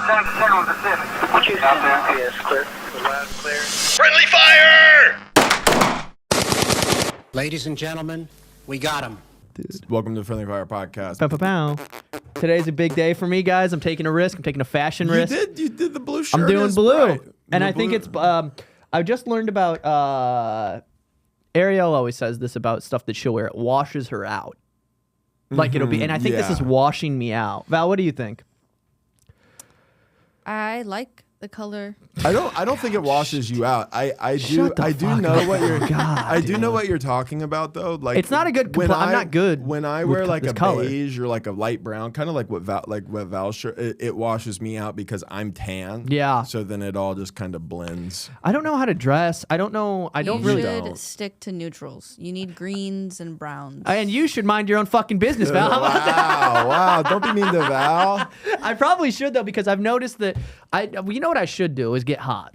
down to 10 on the 7. What you out there? Yes, clear. Loud and clear. Friendly fire! Ladies and gentlemen, we got him. Welcome to the Friendly Fire Podcast. Pow, pow, pow. Today's a big day for me, guys. I'm taking a risk. I'm taking a fashion risk. You did the blue shirt. I'm doing is blue. bright. And The I think blue. it's, I just learned about, Ariel always says this about stuff that she'll wear. It washes her out. Like it'll be, and I think this is washing me out. Val, what do you think? I like the color. I don't think it washes you out. I do Shut the fuck know up. what you're God, I do know what you're talking about though. Like It's not a good I'm not good when I with wear like this a color. beige or like a light brown, kind of like what Val's shirt, it washes me out because I'm tan. Yeah. So then it all just kind of blends. I don't know how to dress. I don't know. I don't you really. should stick to neutrals. You need greens and browns. And you should mind your own fucking business, Val. How about that? Wow, don't be mean to Val. I probably should though, because I've noticed that you know what I should do is get hot.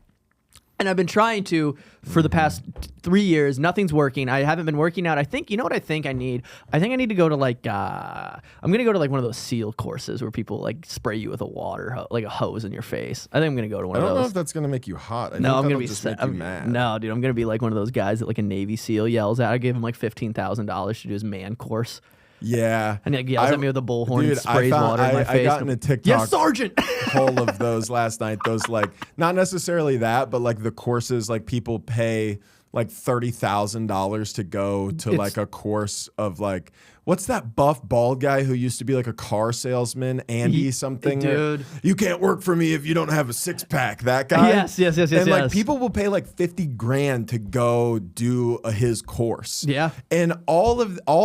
And I've been trying to for the past 3 years. Nothing's working. I haven't been working out. I think, you know what I think I need? I think I need to go to like, I'm going to go to like one of those SEAL courses where people like spray you with a like a hose in your face. I think I'm going to go to one I of don't those. know if that's gonna make you hot. I No, think I'm gonna that'll be just set. make you mad. No, dude, I'm gonna be like one of those guys that like a Navy SEAL yells at. I gave him like $15,000 to do his man course, Yeah. and he like, yells at me with a bullhorn Dude, and sprays water in my face. I got in a TikTok Yes, Sergeant. hole of those last night. Those like not necessarily that, but like the courses, like people pay like $30,000 to go to like a course of like what's that buff bald guy who used to be like a car salesman, Andy something? Dude. You can't work for me if you don't have a six pack. That guy. Yes. And like people will pay like 50 grand to go do his course. Yeah. And all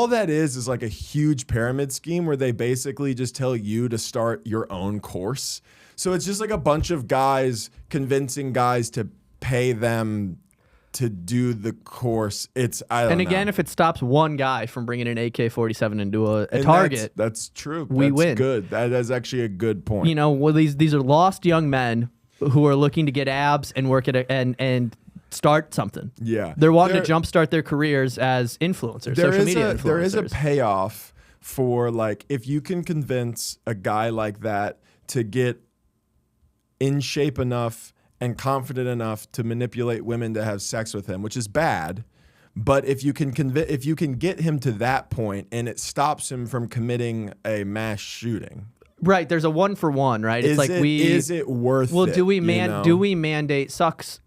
that is like a huge pyramid scheme where they basically just tell you to start your own course. So it's just like a bunch of guys convincing guys to pay them to do the course. I don't know. And again, if it stops one guy from bringing an AK-47 into a And target, that's true. we That's win. Good. That is actually a good point. you know, well, these are lost young men who are looking to get abs and work at and start something. Yeah. They're wanting to jumpstart their careers as influencers, social media influencers. There is a payoff for like if you can convince a guy like that to get in shape enough and confident enough to manipulate women to have sex with him, which is bad. But if you can get him to that point and it stops him from committing a mass shooting, Right, there's a 1-for-1, right? It's like is it worth well, it? do we you know? do we mandate sucks?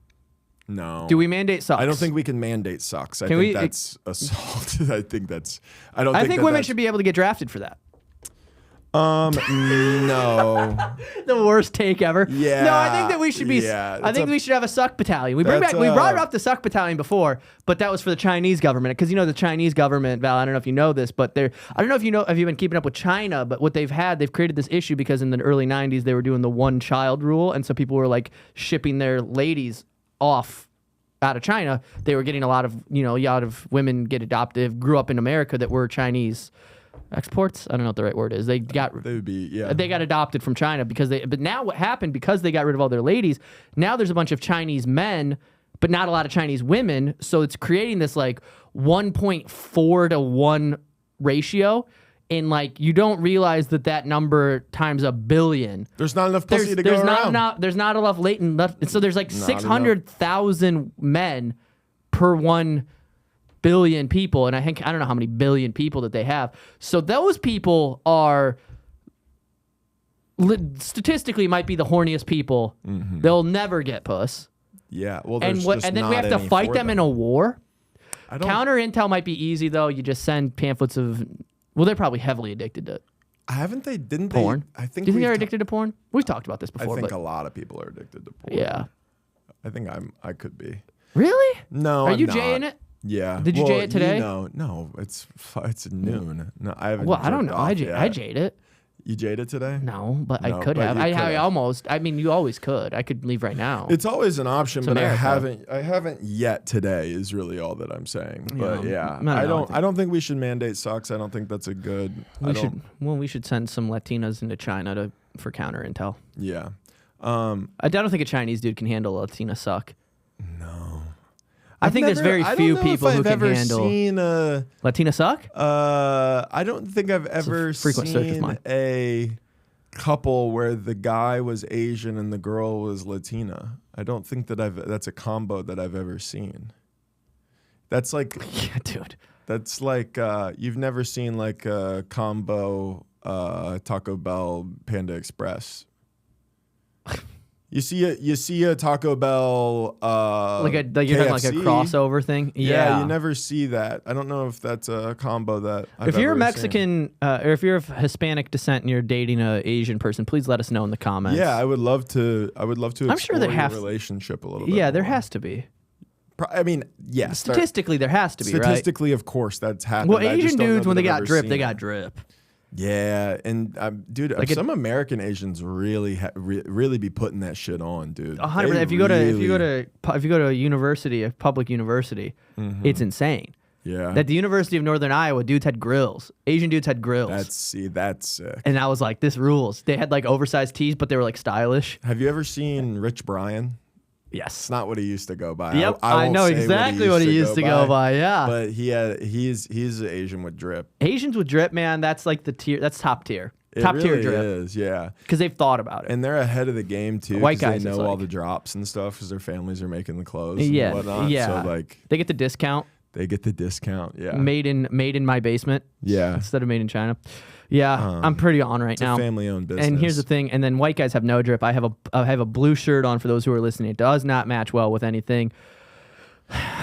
No. Do we mandate sucks? I don't think we can mandate sucks. I Can think we- that's assault. I think I think that women that's- should be able to get drafted for that. No. The worst take ever. Yeah, No, I think that we should be. yeah, I think we should have a suck battalion. We brought up the suck battalion before, but that was for the Chinese government because you know the Chinese government, Val. I don't know if you know this, but I don't know if you know. Have you been keeping up with China? But what they've created this issue because in the early '90s they were doing the one-child rule, and so people were like shipping their ladies off out of China. They were getting a lot of women get adopted, grew up in America that were Chinese. Exports? I don't know what the right word is. They got adopted from China but now what happened because they got rid of all their ladies, now there's a bunch of Chinese men, but not a lot of Chinese women, so it's creating this like 1.4 to 1 ratio, and like you don't realize that number times a billion. There's not enough pussy to go around. There's not enough latent left, so there's like 600,000 men per 1 billion people, and I don't know how many billion people that they have. So those people are statistically might be the horniest people. Mm-hmm. They'll never get puss. Yeah, well, and then we have to fight them in a war. Counter intel might be easy though. You just send pamphlets of. Well, they're probably heavily addicted to. Didn't porn? I think. Do you think they're addicted to porn? We've talked about this before. I think a lot of people are addicted to porn. Yeah. I think I could be. Really? No. Are I'm you not. Jaying it? Yeah. Did you jay it today? No. It's noon. No, I haven't. Well, I don't know. I jayed jayed it. You jaded today? No, but I No, could but have. you could I have. almost. I mean, you always could. I could leave right now. It's always an option, but America. I haven't yet today is really all that I'm saying. But yeah, I I don't think we should mandate sucks. I don't think that's a good. We should send some Latinas into China for counter intel. Yeah. I don't think a Chinese dude can handle a Latina suck. No. I think there's very few people who can handle. Seen a Latina suck. I don't think I've ever frequent search of seen mine. a couple where the guy was Asian and the girl was Latina. I don't think that that's a combo that I've ever seen. That's like, Yeah, dude. that's like you've never seen like a combo Taco Bell Panda Express. You see a Taco Bell Like you're talking like a KFC. crossover thing. Yeah, you never see that. I don't know if that's a combo that I've If you're ever Mexican or if you're of Hispanic descent and you're dating an Asian person, please let us know in the comments. seen. Yeah, I would love to. I would love to. I'm sure there explore has- your relationship a little bit. Yeah, there more. has to be. I mean, yes. Statistically, there has to be, right? Statistically, of course, that's happened. Well, I just Asian don't know dudes, when that they I've got ever drip, seen they it. got drip. Yeah, and dude, Like some American Asians really really be putting that shit on, dude. 100%. They If you go really- to a university, a public university, it's insane. yeah, At the University of Northern Iowa, dudes had grills. Asian dudes had grills. that's sick. And I was like, this rules. They had like oversized tees, but they were like stylish. Have you ever seen Rich Brian? Yes. It's not what he used to go by. Yep. I I won't know say exactly what he used to go by. Yeah. But he's an Asian with drip. Asians with drip, man, that's like the tier. That's top tier. It Top tier really drip. is, yeah. Because they've thought about it. And they're ahead of the game too. White 'Cause guys, they it's know all like- the drops and stuff because their families are making the clothes Yeah. and whatnot. Yeah. So like They get the discount. they get the discount. Yeah. Made in my basement. Yeah. Instead of made in China. Yeah, I'm pretty on right It's now. a family-owned business. And here's the thing. And then white guys have no drip. I have a blue shirt on for those who are listening. It does not match well with anything.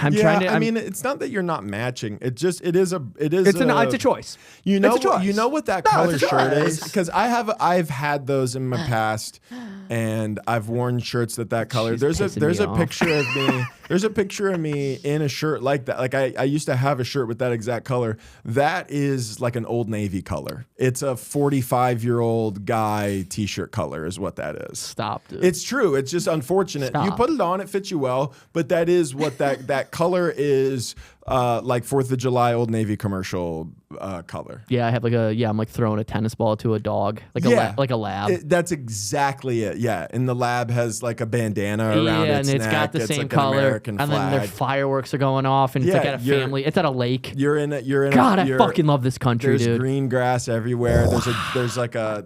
I'm yeah, trying to. I mean, it's not that you're not matching. It just it is it's a choice. You know, It's a choice. you know what that No, color it's a shirt choice. is because I've had those in my past, and I've worn shirts that color. She's There's pissing a me off. picture of me. There's a picture of me in a shirt like that. Like I used to have a shirt with that exact color. That is like an Old Navy color. It's a 45-year-old guy T-shirt color is what that is. Stop, dude. It's true. It's just unfortunate. You Stop. put it on, it fits you well, but that is what that color is. Like 4th of July Old Navy commercial color. Yeah, I have I'm like throwing a tennis ball to a dog, like a lab. That's exactly it. Yeah, and the lab has like a bandana around yeah, its and it's neck. got the same like an color, American and then their flag. fireworks are going off, and it's like Yeah, at a you're- family. It's at a lake. You're in a. God, I fucking love this country, There's dude. green grass everywhere. There's like a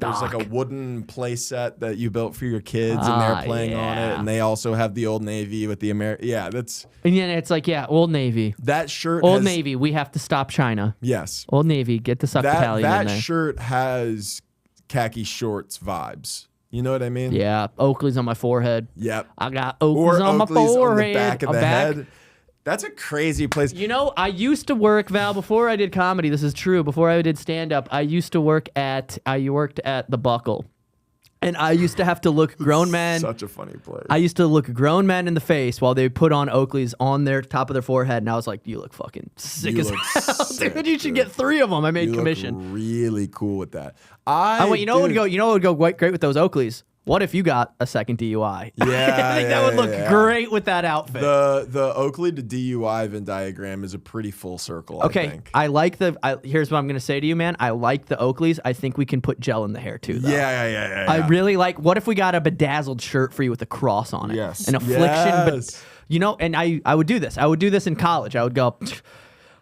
wooden play set that you built for your kids, and they're playing on it. yeah. And they also have the Old Navy with the Yeah, that's And then it's like, Old Navy. that shirt. Old has, Navy, we have to stop China. Yes, Old Navy, get the suck battalion in that there. shirt has khaki shorts vibes. You know what I mean? Yeah, Oakley's on my forehead. Yep. I got Or Oakley's on my Oakley's forehead. on the back of I'm the back. head. That's a crazy place. You know, I used to work, Val, before I did comedy. This is true. Before I did stand up, I worked at the Buckle. And I used to have to look grown men. Such a funny place. I used to look grown men in the face while they put on Oakley's on their top of their forehead, and I was like, "You look fucking sick You as look hell, sick, dude. You should dude. get 3 of them." I made You commission. look really cool with that. Oh, wait, you know what would go great with those Oakleys? What if you got a second DUI? Yeah, I think that would look great with that outfit. The Oakley to DUI Venn diagram is a pretty full circle. Okay, I think. I like here's what I'm gonna say to you, man. I like the Oakleys. I think we can put gel in the hair too, though. Yeah. I really like. What if we got a bedazzled shirt for you with a cross on it? Yes. An affliction, Yes. but and I would do this. I would do this in college. I would go.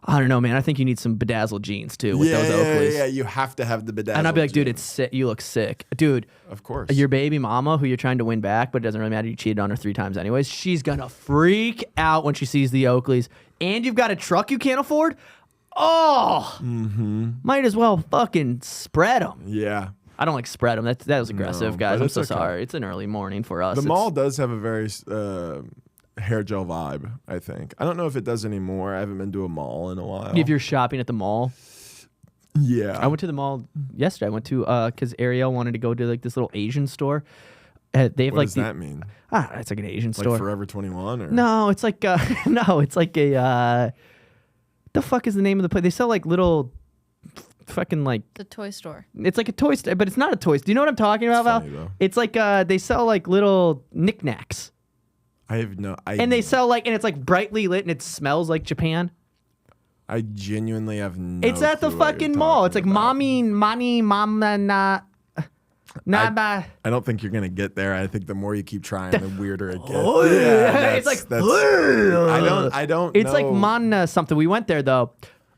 I don't know, man. I think you need some bedazzled jeans too with those Oakleys. Yeah, you have to have the bedazzled. And I'd be like, dude, jeans. it's sick. You look sick, dude. Of course. Your baby mama, who you're trying to win back, but it doesn't really matter. You cheated on her 3 times anyways. She's gonna freak out when she sees the Oakleys. And you've got a truck you can't afford. Oh, might as well fucking spread them. Yeah. I don't like spread them. That was aggressive, No, guys. but I'm it's so okay. sorry. It's an early morning for us. The It's- mall does have a very hair gel vibe, I think. I don't know if it does anymore. I haven't been to a mall in a while. If you're shopping at the mall, yeah. I went to the mall yesterday. I went to because Ariel wanted to go to like this little Asian store. They have what like does that mean? it's like an Asian Like store. Forever 21 or No, it's like it's like a the fuck is the name of the place? They sell like little fucking like The toy store. it's like a toy store, but it's not a toy store. Do you know what I'm talking about, Val? funny, though. It's like they sell like little knickknacks. I have no And they sell like and it's like brightly lit and it smells like Japan. I genuinely have no It's at the clue what you're fucking mall. It's like talking about. mommy, mama, nah. I don't think you're gonna get there. I think the more you keep trying, the weirder it gets. It's like I don't. It's know. like man something. We went there though.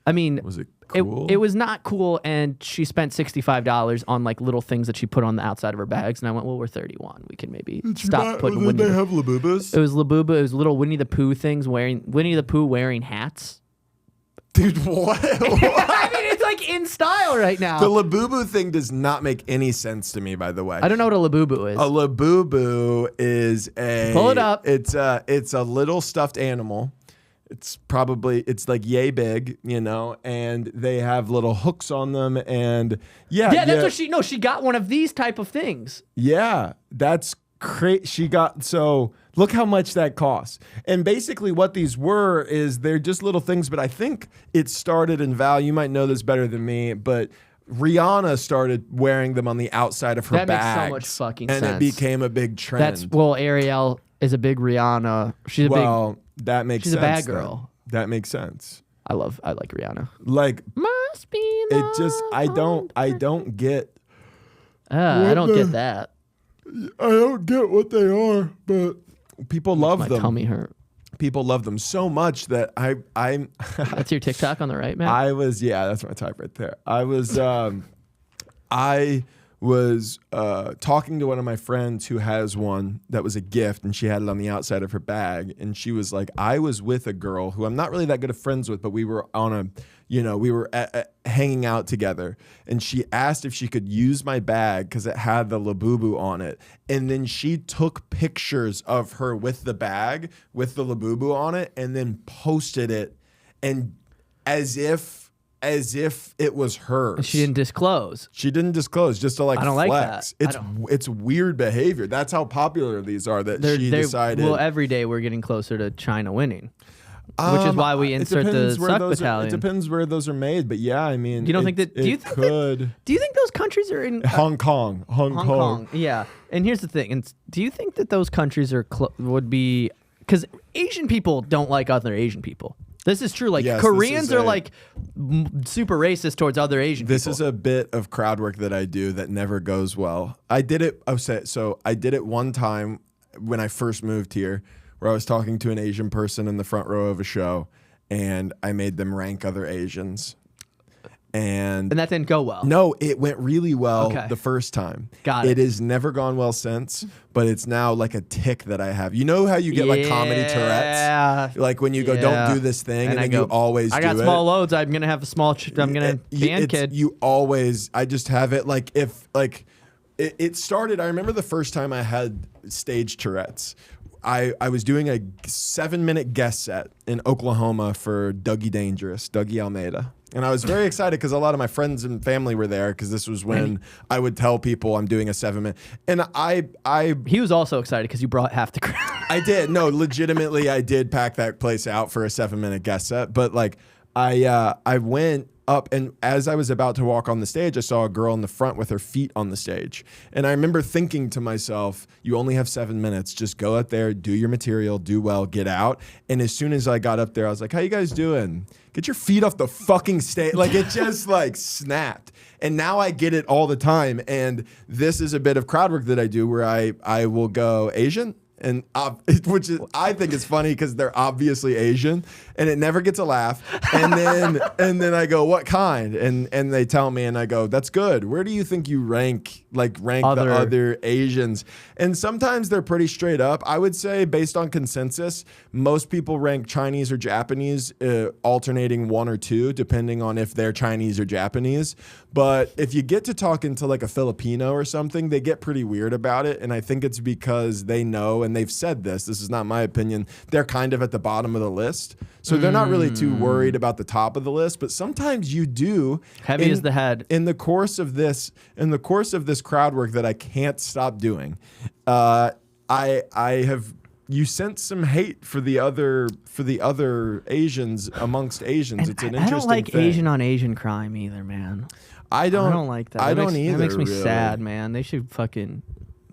I mean, Was it cool. It was not cool, and she spent $65 on like little things that she put on the outside of her bags, and I went, well, we're 31. We can maybe stop putting Did Winnie they the have Labubas? It was Labuba. It was little Winnie the Pooh things Winnie the Pooh wearing hats. Dude, what? I mean, it's like in style right now. The Labubu thing does not make any sense to me, by the way. I don't know what a Labubu is. A Labubu is a... Pull it up. It's a little stuffed animal. It's like yay big, you know, and they have little hooks on them, and yeah, that's what she got one of these type of things. Yeah, that's crazy. So look how much that costs. And basically what these were is they're just little things, but I think it started in value. You might know this better than me, but Rihanna started wearing them on the outside of her bags. That makes so much fucking sense. And it became a big trend. Ariel is a big Rihanna. That makes sense. She's a bad girl. That makes sense. I like Rihanna. Like, Must be it just, I don't get. I don't get that. I don't get what they are, but people love them. My tummy hurt. People love them so much that I'm. That's your TikTok on the right, man. That's my type right there. I was talking to one of my friends who has one that was a gift, and she had it on the outside of her bag, and she was like, I was with a girl who I'm not really that good of friends with, but we were on hanging out together, and she asked if she could use my bag because it had the Labubu on it, and then she took pictures of her with the bag with the Labubu on it, and then posted it, and as if it was hers. She didn't disclose. She didn't disclose, just to I don't flex. Like that. It's weird behavior. That's how popular these are. She decided. Well, every day we're getting closer to China winning, which is why we insert the Suck Battalion. It depends where those are made, but yeah, I mean, you don't think that? Do you think those countries are in Hong Kong? Hong Kong. Yeah, and here's the thing. And do you think that those countries would be because Asian people don't like other Asian people? This is true. Like, yes, Koreans are like super racist towards other Asian people. This is a bit of crowd work that I do that never goes well. I did it. So I did it one time when I first moved here, where I was talking to an Asian person in the front row of a show, and I made them rank other Asians. And that didn't go well. No, it went really well the first time. Got it. It has never gone well since, but it's now like a tick that I have. You know how you get like comedy Tourette's? Like when you go, don't do this thing, and then you always do it. I got small loads. I'm gonna have a small. I'm gonna band kid. You always. I just have it like if like it started. I remember the first time I had stage Tourette's. I was doing a 7-minute guest set in Oklahoma for Dougie Almeida. And I was very excited because a lot of my friends and family were there because this was when I would tell people I'm doing a 7-minute. And he was also excited because you brought half the crowd. I did. No, legitimately, I did pack that place out for a 7-minute guest set. But like I went up, and as I was about to walk on the stage, I saw a girl in the front with her feet on the stage. And I remember thinking to myself, you only have 7 minutes. Just go out there, do your material, do well, get out. And as soon as I got up there, I was like, how you guys doing? Get your feet off the fucking stage. Like, it just like snapped. And now I get it all the time. And this is a bit of crowd work that I do where I will go, Asian? And which is, I think is funny because they're obviously Asian, and it never gets a laugh. And then I go, what kind? And they tell me, and I go, that's good. Where do you think you rank the other Asians? And sometimes they're pretty straight up. I would say, based on consensus, most people rank Chinese or Japanese, alternating 1 or 2, depending on if they're Chinese or Japanese. But if you get to talking to like a Filipino or something, they get pretty weird about it. And I think it's because they know, and they've said this is not my opinion, they're kind of at the bottom of the list. So they're not really too worried about the top of the list, but sometimes you do. Heavy as the head. In the course of this crowd work that I can't stop doing, you sense some hate for the other Asians amongst Asians. It's an interesting thing. I don't like Asian on Asian crime either, man. I don't like that. I don't either. That makes me really sad, man. They should fucking,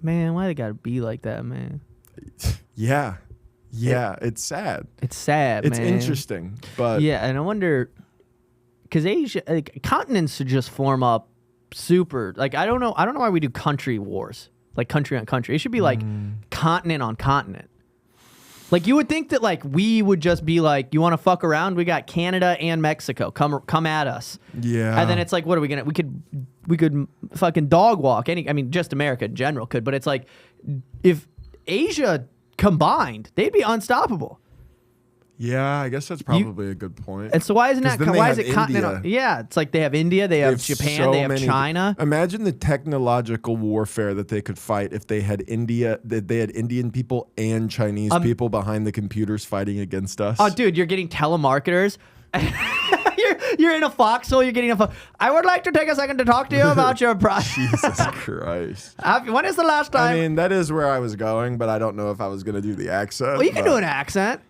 man, why they gotta be like that, man? Yeah, it's sad. It's sad, It's man. interesting, but yeah, and I wonder, because Asia, like, continents should just form up super. Like, I don't know why we do country wars, like country on country. It should be like continent on continent. Like you would think that like we would just be like, you want to fuck around? We got Canada and Mexico. Come at us. Yeah. And then it's like, what are we gonna? We could fucking dog walk any. I mean, just America in general could, but it's like if Asia combined, they'd be unstoppable. Yeah, I guess that's probably a good point. And so why isn't 'Cause that? then they Why have is it continental? India. Yeah, it's like they have India, they have Japan, so they have many- China. Imagine the technological warfare that they could fight if they had Indian people and Chinese people behind the computers fighting against us. Oh, dude, you're getting telemarketers. You're in a foxhole. You're getting a. I would like to take a second to talk to you about your project. Jesus Christ. When is the last time? I mean, that is where I was going, but I don't know if I was going to do the accent. well, you can do an accent.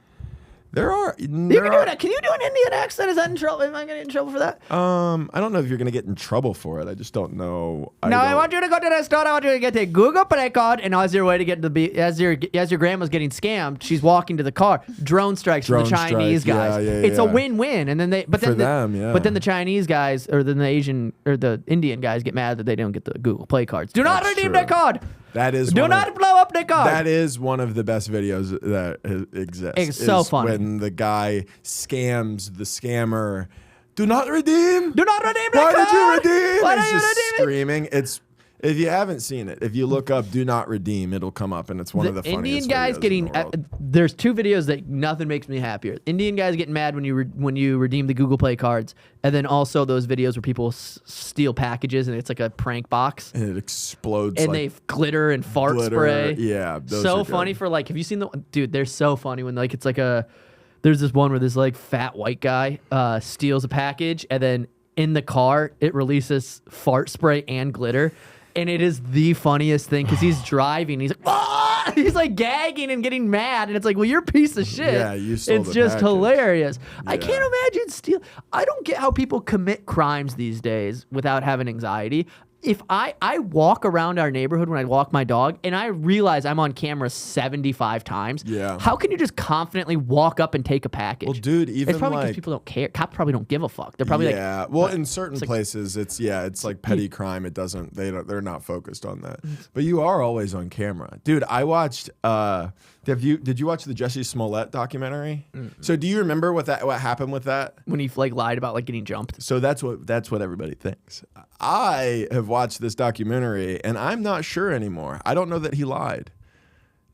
There are. You can do it. Can you do an Indian accent? Is that in trouble? Am I getting in trouble for that? I don't know if you're going to get in trouble for it. I just don't know. I want you to go to the store. I want you to get a Google Play card, and as your way to get as your grandma's getting scammed, she's walking to the car. Drone strikes from the Chinese guys. Yeah, it's a win-win, and then but then the Chinese guys or then the Asian or the Indian guys get mad that they don't get the Google Play cards. Do not redeem that card. That is. Do not blow up the card. That is one of the best videos that exists. It's so funny. When the guy scams the scammer. Do not redeem. Do not redeem the Why card. did you redeem? Why He's did you just redeem it? screaming. It's. If you haven't seen it, if you look up "Do Not Redeem," it'll come up, and it's one of the funniest Indian guys videos getting in the world. there's two videos that nothing makes me happier. Indian guys getting mad when you redeem the Google Play cards, and then also those videos where people steal packages and it's like a prank box and it explodes. and like they glitter and fart glitter. spray. Yeah, those so are good. funny for like. Have you seen the dude? They're so funny when like it's like a. There's this one where this like fat white guy steals a package and then in the car it releases fart spray and glitter. And it is the funniest thing because he's driving. He's like, ah! He's like gagging and getting mad. And it's like, well, you're a piece of shit. Yeah, you stole It's the just package. hilarious. I Yeah. can't imagine steal. I don't get how people commit crimes these days without having anxiety. If I walk around our neighborhood when I walk my dog and I realize I'm on camera 75 times, Yeah. how can you just confidently walk up and take a package? Well, dude, even it's probably because like people don't care. Cops probably don't give a fuck. They're probably yeah. like, Well, in certain like- places, it's like petty crime. It doesn't. They're not focused on that. But you are always on camera, dude. I watched. Did you watch the Jussie Smollett documentary? So do you remember what happened with that? when he like lied about like getting jumped. So that's what everybody thinks. I have watched this documentary and I'm not sure anymore. I don't know that he lied.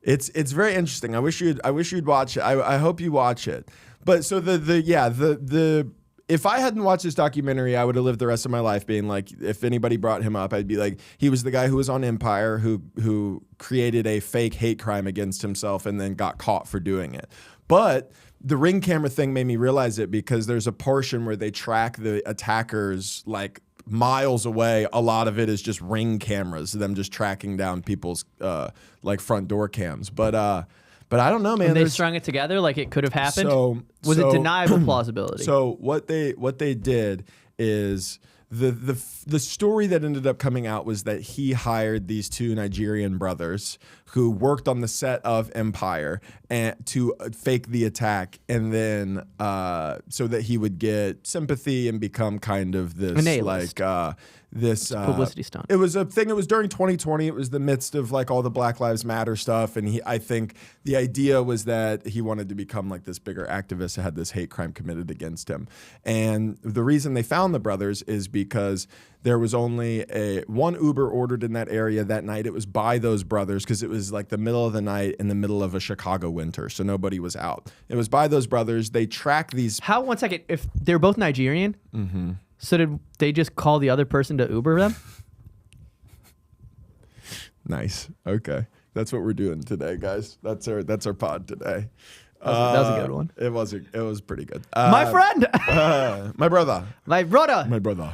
It's very interesting. I wish you'd watch it. I hope you watch it. But so the if I hadn't watched this documentary, I would have lived the rest of my life being like, if anybody brought him up, I'd be like, he was the guy who was on Empire who created a fake hate crime against himself and then got caught for doing it. But the Ring camera thing made me realize it because there's a portion where they track the attackers like miles away. A lot of it is just Ring cameras, them just tracking down people's like front door cams. But I don't know, man. And they There's- strung it together like it could have happened. Was so- it deniable plausibility? So what they did is the story that ended up coming out was that he hired these two Nigerian brothers who worked on the set of Empire and to fake the attack, and then so that he would get sympathy and become kind of this An A-list. like this publicity stunt. It was a thing. It was during 2020. It was the midst of like all the Black Lives Matter stuff, and I think the idea was that he wanted to become like this bigger activist that had this hate crime committed against him. And the reason they found the brothers is because there was only one Uber ordered in that area that night. It was by those brothers because it was like the middle of the night in the middle of a Chicago winter, so nobody was out. It was by those brothers. They track these. How, 1 second, if they're both Nigerian, so did they just call the other person to Uber them? Nice. Okay. That's what we're doing today, guys. That's our pod today. That was a good one. It was pretty good. My friend, My brother. my brother.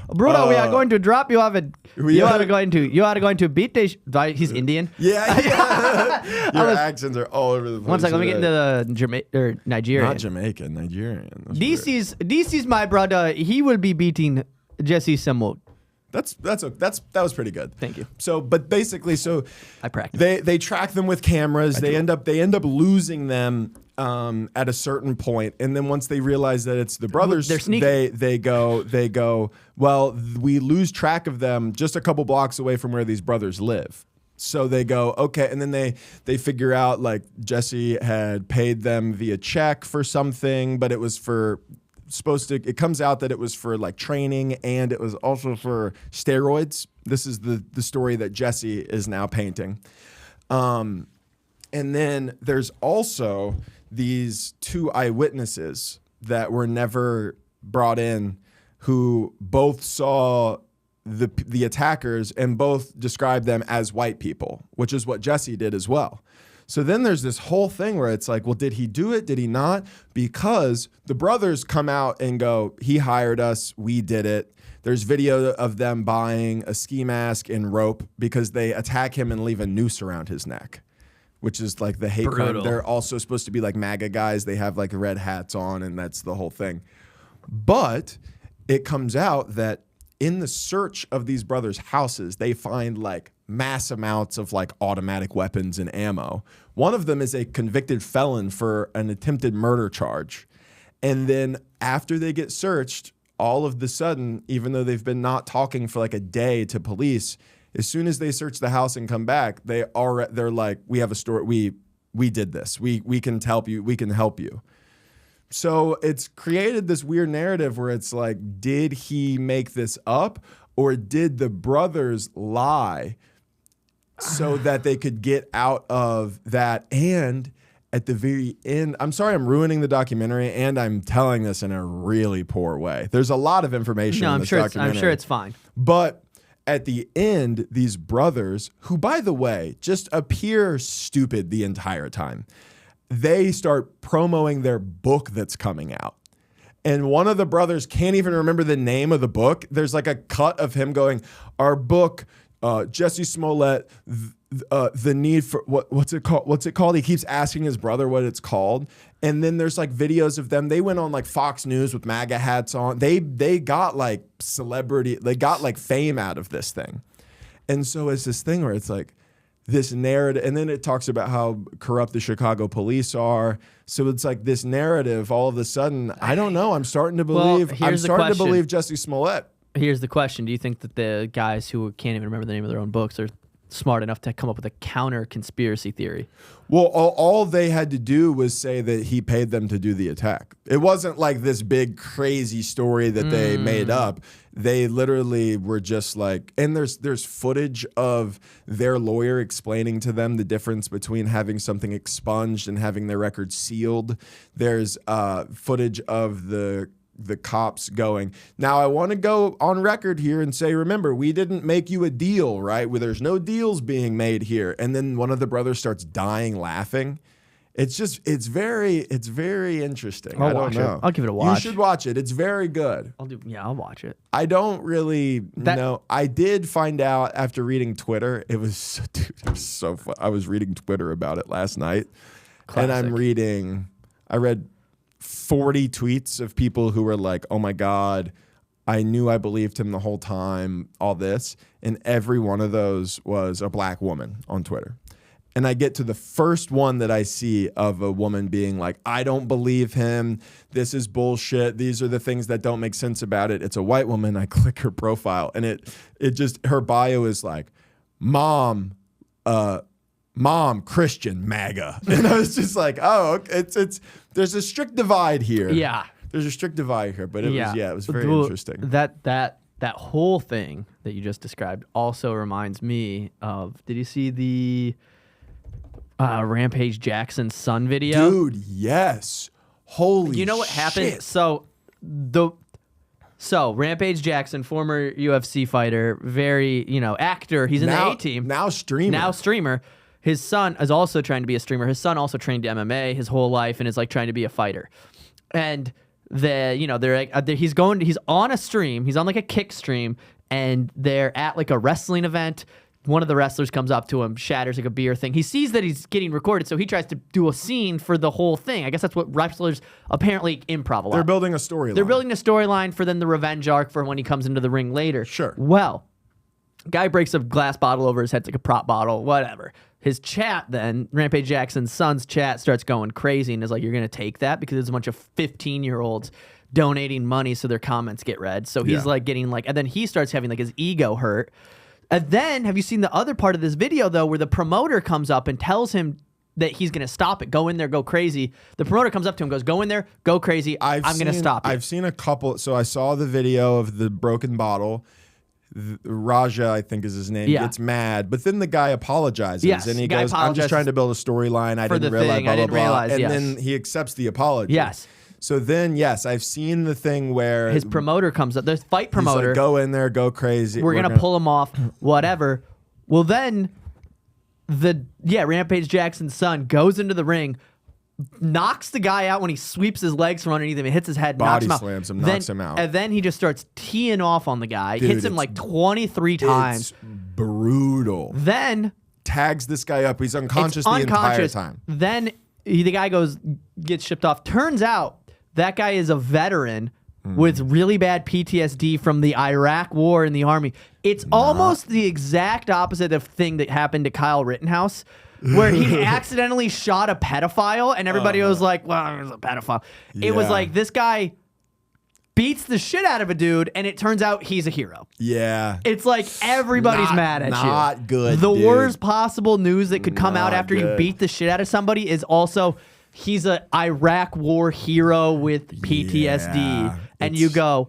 Bruno, we are going to drop you off. You are going to beat the. He's Indian. Yeah. Your accents are all over the place. 1 second, let me get today. into the Nigerian. Not Jamaican, Nigerian. That's This weird. is my brother. He will be beating Jesse Smollett. That was pretty good. Thank you. So, but basically, I practiced. They track them with cameras. They end up losing them at a certain point, and then once they realize that it's the brothers, They're sneaky. they go. Well, we lose track of them just a couple blocks away from where these brothers live. So they go, okay, and then they figure out like Jesse had paid them via check for something, but it was it comes out that it was for like training, and it was also for steroids. This is the story that Jesse is now painting. And then there's also these 2 eyewitnesses that were never brought in, who both saw the attackers and both described them as white people, which is what Jesse did as well. So then there's this whole thing where it's like, well, did he do it? Did he not? Because the brothers come out and go, he hired us, we did it. There's video of them buying a ski mask and rope because they attack him and leave a noose around his neck, which is like the hate crime. They're also supposed to be like MAGA guys. They have like red hats on, and that's the whole thing. But it comes out that in the search of these brothers' houses, they find like mass amounts of like automatic weapons and ammo. One of them is a convicted felon for an attempted murder charge. And then after they get searched, all of the sudden, even though they've been not talking for like a day to police, as soon as they search the house and come back, they're like, we have a story. We did this. We can help you. We can help you. So it's created this weird narrative where it's like, did he make this up, or did the brothers lie so that they could get out of that? And at the very end, I'm sorry I'm ruining the documentary, and I'm telling this in a really poor way. There's a lot of information in this documentary. I'm sure it's fine. But at the end, these brothers, who, by the way, just appear stupid the entire time, they start promoting their book that's coming out. And one of the brothers can't even remember the name of the book. There's like a cut of him going, our book, Jesse Smollett, the need for, what's it called? What's it called? He keeps asking his brother what it's called. And then there's like videos of them. They went on like Fox News with MAGA hats on. They got like celebrity, they got like fame out of this thing. And so it's this thing where it's like, this narrative, and then it talks about how corrupt the Chicago police are. So it's like this narrative. All of a sudden, I don't know. I'm starting to believe. To believe Jesse Smollett. Here's the question: do you think that the guys who can't even remember the name of their own books are smart enough to come up with a counter conspiracy theory? Well, all they had to do was say that he paid them to do the attack. It wasn't like this big crazy story that they made up. They literally were just like, and there's footage of their lawyer explaining to them the difference between having something expunged and having their records sealed. There's footage of the cops going, now I want to go on record here and say, remember, we didn't make you a deal, right? Where there's no deals being made here. And then one of the brothers starts dying laughing. It's very interesting. I don't know. I'll give it a watch. You should watch it. It's very good. I'll watch it. I don't really know. I did find out after reading Twitter. It was so fun. I was reading Twitter about it last night. Classic. And I read 40 tweets of people who were like, oh my God, I knew I believed him the whole time, all this. And every one of those was a black woman on Twitter. And I get to the first one that I see of a woman being like, I don't believe him. This is bullshit. These are the things that don't make sense about it. It's a white woman. I click her profile, and it just, her bio is like, mom, Christian, MAGA. And I was just like, oh, it's there's a strict divide here. Yeah. There's a strict divide here, but it was very interesting. That whole thing that you just described also reminds me of, did you see the Rampage Jackson's son video? Dude, yes. Holy shit. You know what happened? So Rampage Jackson, former UFC fighter, very, actor. He's in the A-team. Now streamer. His son is also trying to be a streamer. His son also trained MMA his whole life and is like trying to be a fighter. And he's on a stream. He's on like a kick stream, and they're at like a wrestling event. One of the wrestlers comes up to him, shatters like a beer thing. He sees that he's getting recorded, so he tries to do a scene for the whole thing. I guess that's what wrestlers apparently improv a lot. They're building a storyline. They're building a storyline for then the revenge arc for when he comes into the ring later. Sure. Well, guy breaks a glass bottle over his head. It's like a prop bottle, whatever. His chat then, Rampage Jackson's son's chat, starts going crazy and is like, you're going to take that? Because there's a bunch of 15-year-olds donating money so their comments get read. So he's like getting like, and then he starts having like his ego hurt. And then, have you seen the other part of this video, though, where the promoter comes up and tells him that he's going to stop it. Go in there, go crazy. The promoter comes up to him, goes, go in there, go crazy. I'm going to stop you. I've seen a couple. So I saw the video of the broken bottle. Raja, I think is his name, gets mad, but then the guy apologizes, and he goes, "I'm just trying to build a storyline. I didn't realize, blah, blah, blah." And then he accepts the apology. Yes. So then, yes, I've seen the thing where his promoter comes up. The fight promoter. He's like, go in there, go crazy. We're gonna pull him off, whatever. Well, then Rampage Jackson's son goes into the ring, knocks the guy out when he sweeps his legs from underneath him and hits his head, body knocks slams him him, knocks him out. And then he just starts teeing off on the guy, Dude, hits him like 23 times. It's brutal. Then tags this guy up. He's unconscious the entire time. Then the guy gets shipped off. Turns out that guy is a veteran with really bad PTSD from the Iraq War in the Army. It's almost the exact opposite of thing that happened to Kyle Rittenhouse, where he accidentally shot a pedophile, and everybody was like, well, it was a pedophile. It was like, this guy beats the shit out of a dude, and it turns out he's a hero. Yeah. It's like everybody's mad at you. Not good, The dude. worst possible news that could come out after you good. beat the shit out of somebody is also he's an Iraq War hero with PTSD. Yeah, and you go,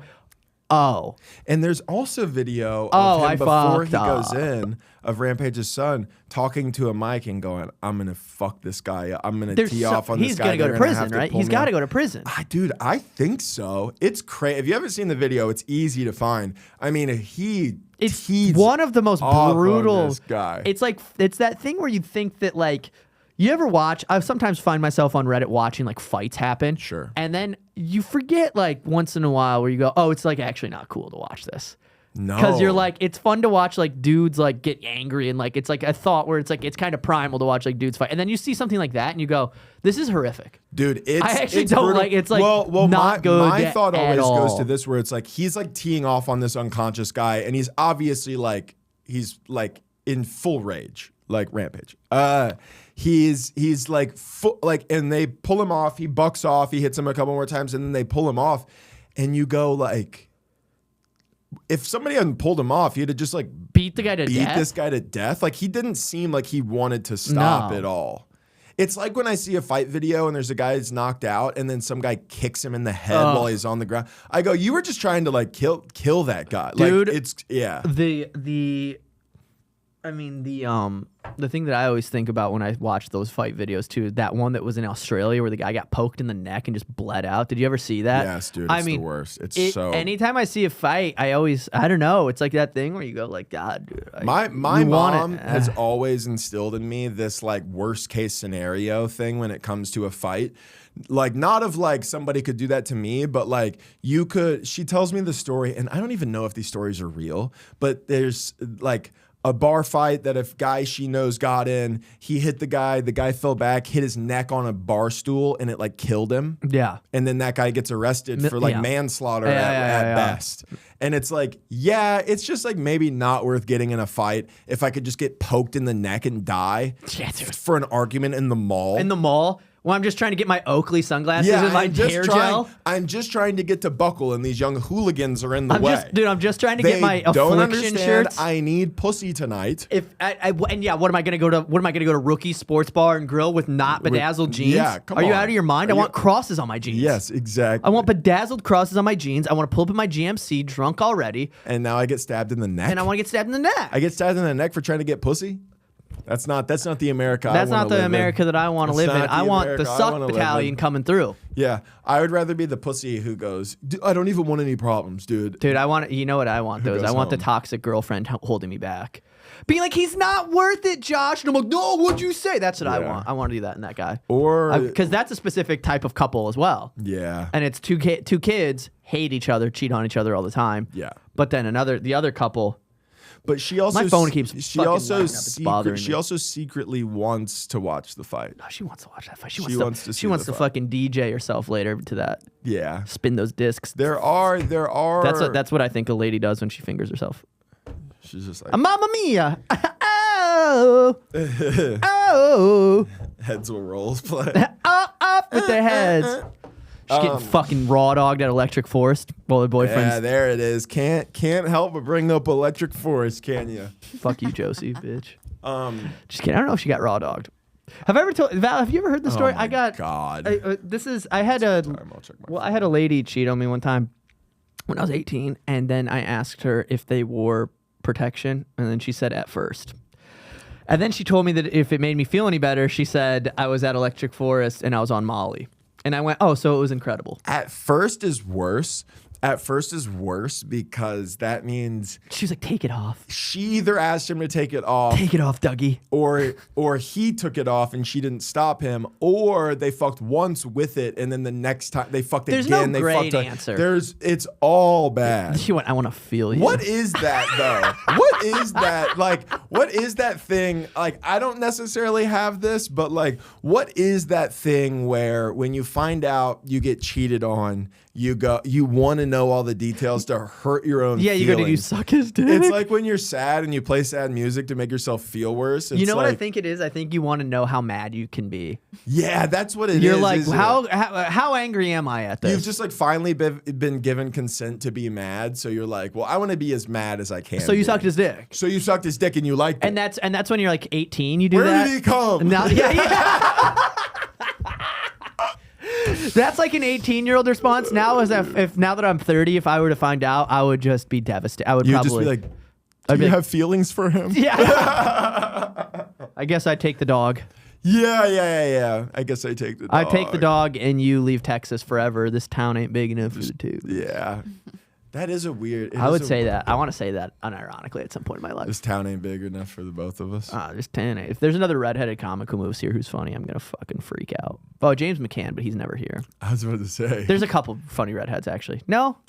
oh. And there's also video of him I before he fucked goes up. in of Rampage's son talking to a mic and going, I'm going to fuck this guy up. I'm going to tee off on this he's guy. going to go They're to gonna prison, have to right? pull He's me got off." to go to prison. Dude, I think so. It's crazy. If you haven't seen the video, it's easy to find. I mean, It's tees one of the most off on brutal. this guy. It's like, it's that thing where you think that, like, you ever watch, I sometimes find myself on Reddit watching like fights happen. Sure. And then you forget like once in a while where you go, oh, it's like actually not cool to watch this. No. Because you're like, it's fun to watch like dudes like get angry and like, it's like a thought where it's like, it's kind of primal to watch like dudes fight. And then you see something like that and you go, this is horrific. Dude, it's I actually it's don't brutal. like, it's like well, not good my thought at always goes all. to this where it's like he's like teeing off on this unconscious guy and he's obviously like in full rage, like Rampage. He's like and they pull him off, he bucks off, he hits him a couple more times and then they pull him off and you go like, if somebody hadn't pulled him off, he'd have just like Beat the guy to death? this guy to death. Like he didn't seem like he wanted to stop No. at all. It's like when I see a fight video and there's a guy that's knocked out and then some guy kicks him in the head while he's on the ground. I go, you were just trying to like kill that guy. Dude, like it's the thing that I always think about when I watch those fight videos too, that one that was in Australia where the guy got poked in the neck and just bled out. Did you ever see that? Yes, dude. It's the worst. It's so. Anytime I see a fight, I don't know. It's like that thing where you go like, God, dude. My you want mom it. has always instilled in me this like worst case scenario thing when it comes to a fight. Like not of like somebody could do that to me, but like you could. She tells me the story, and I don't even know if these stories are real, but there's like a bar fight that if guy she knows got in, he hit the guy fell back, hit his neck on a bar stool, and it like killed him. Yeah. And then that guy gets arrested for like manslaughter at best. And it's like, it's just like maybe not worth getting in a fight if I could just get poked in the neck and die for an argument in the mall. In the mall? Well, I'm just trying to get my Oakley sunglasses and my hair gel. I'm just trying to get to buckle, and these young hooligans are in the way. I'm just trying to get my don't affliction understand shirts. I need pussy tonight. What am I gonna go to? What am I gonna go to Rookie Sports Bar and Grill with not bedazzled jeans? Yeah, come Are you on. out of your mind? I want crosses on my jeans. Yes, exactly. I want bedazzled crosses on my jeans. I want to pull up in my GMC, drunk already, And now I get stabbed in the neck. and I want to get stabbed in the neck. I get stabbed in the neck for trying to get pussy. That's not the America. That's I not the America that I want to live in. I want the suck battalion coming through. Yeah, I would rather be the pussy who goes, I don't even want any problems, dude. Dude, I want. You know what I want? Those. goes I want the home? toxic girlfriend holding me back, being like, he's not worth it, Josh. And I'm like, no, what'd you say? That's what I Yeah. want. I want to do that in that guy. Or Because that's a specific type of couple as well. yeah, And it's two kids hate each other, cheat on each other all the time. Yeah. But then the other couple. but she also My phone keeps she fucking also lighting up. It's bothering she me. also secretly wants to watch the fight. Oh, she wants to watch that fight. She wants to see She wants the to fight. fucking DJ herself later to that. Yeah, Spin those discs. there are. That's what I think a lady does when she fingers herself. She's just like Mamma mia! Oh, oh, heads will roll play. up with their heads. She's getting fucking raw dogged at Electric Forest while her boyfriend's. Yeah, there it is. Can't help but bring up Electric Forest, can you? Fuck you, Josie, bitch. Just kidding. I don't know if she got raw dogged. Have I ever told Val? Have you ever heard the story? Oh my God. I had a I'll check my I had a lady cheat on me one time when I was 18, and then I asked her if they wore protection, and then she said at first. And then she told me that if it made me feel any better, she said I was at Electric Forest and I was on Molly. And I went, oh, so it was incredible. At first is worse. At first is worse because that means She was like, take it off. she either asked him to take it off, Take it off, Dougie. or he took it off and she didn't stop him, or they fucked once with it and then the next time they fucked There's again. no They great fucked answer. It's all bad. She went, I want to feel you. What is that though? What is that? Like, what is that thing? Like, I don't necessarily have this, but like, what is that thing where when you find out you get cheated on, you want to know all the details to hurt your own Yeah, you go, did you feelings? suck his dick? It's like when you're sad and you play sad music to make yourself feel worse. It's You know what I like- think it is? I think you want to know how mad you can be. Yeah, that's what it is. You're like, isn't it? how angry am I at this? You've just like finally been given consent to be mad, so you're like, well, I want to be as mad as I can. so you be. sucked his dick. So you sucked his dick and you liked it. And that's when you're like 18. You do Where that. did he come? Now, yeah. That's like an 18-year-old response. Now, now that I'm 30, if I were to find out, I would just be devastated. I would You'd probably just be like, I'd do be you like- have feelings for him? yeah. I guess I'd take the dog. Yeah. I guess I take the dog. I take the dog, and you leave Texas forever. This town ain't big enough for the two. Yeah. That is a weird. I would say that. I want to say that unironically at some point in my life. This town ain't big enough for the both of us. Just 10. If there's another redheaded comic who moves here who's funny, I'm gonna fucking freak out. Oh, James McCann, but he's never here. I was about to say. There's a couple funny redheads actually. No,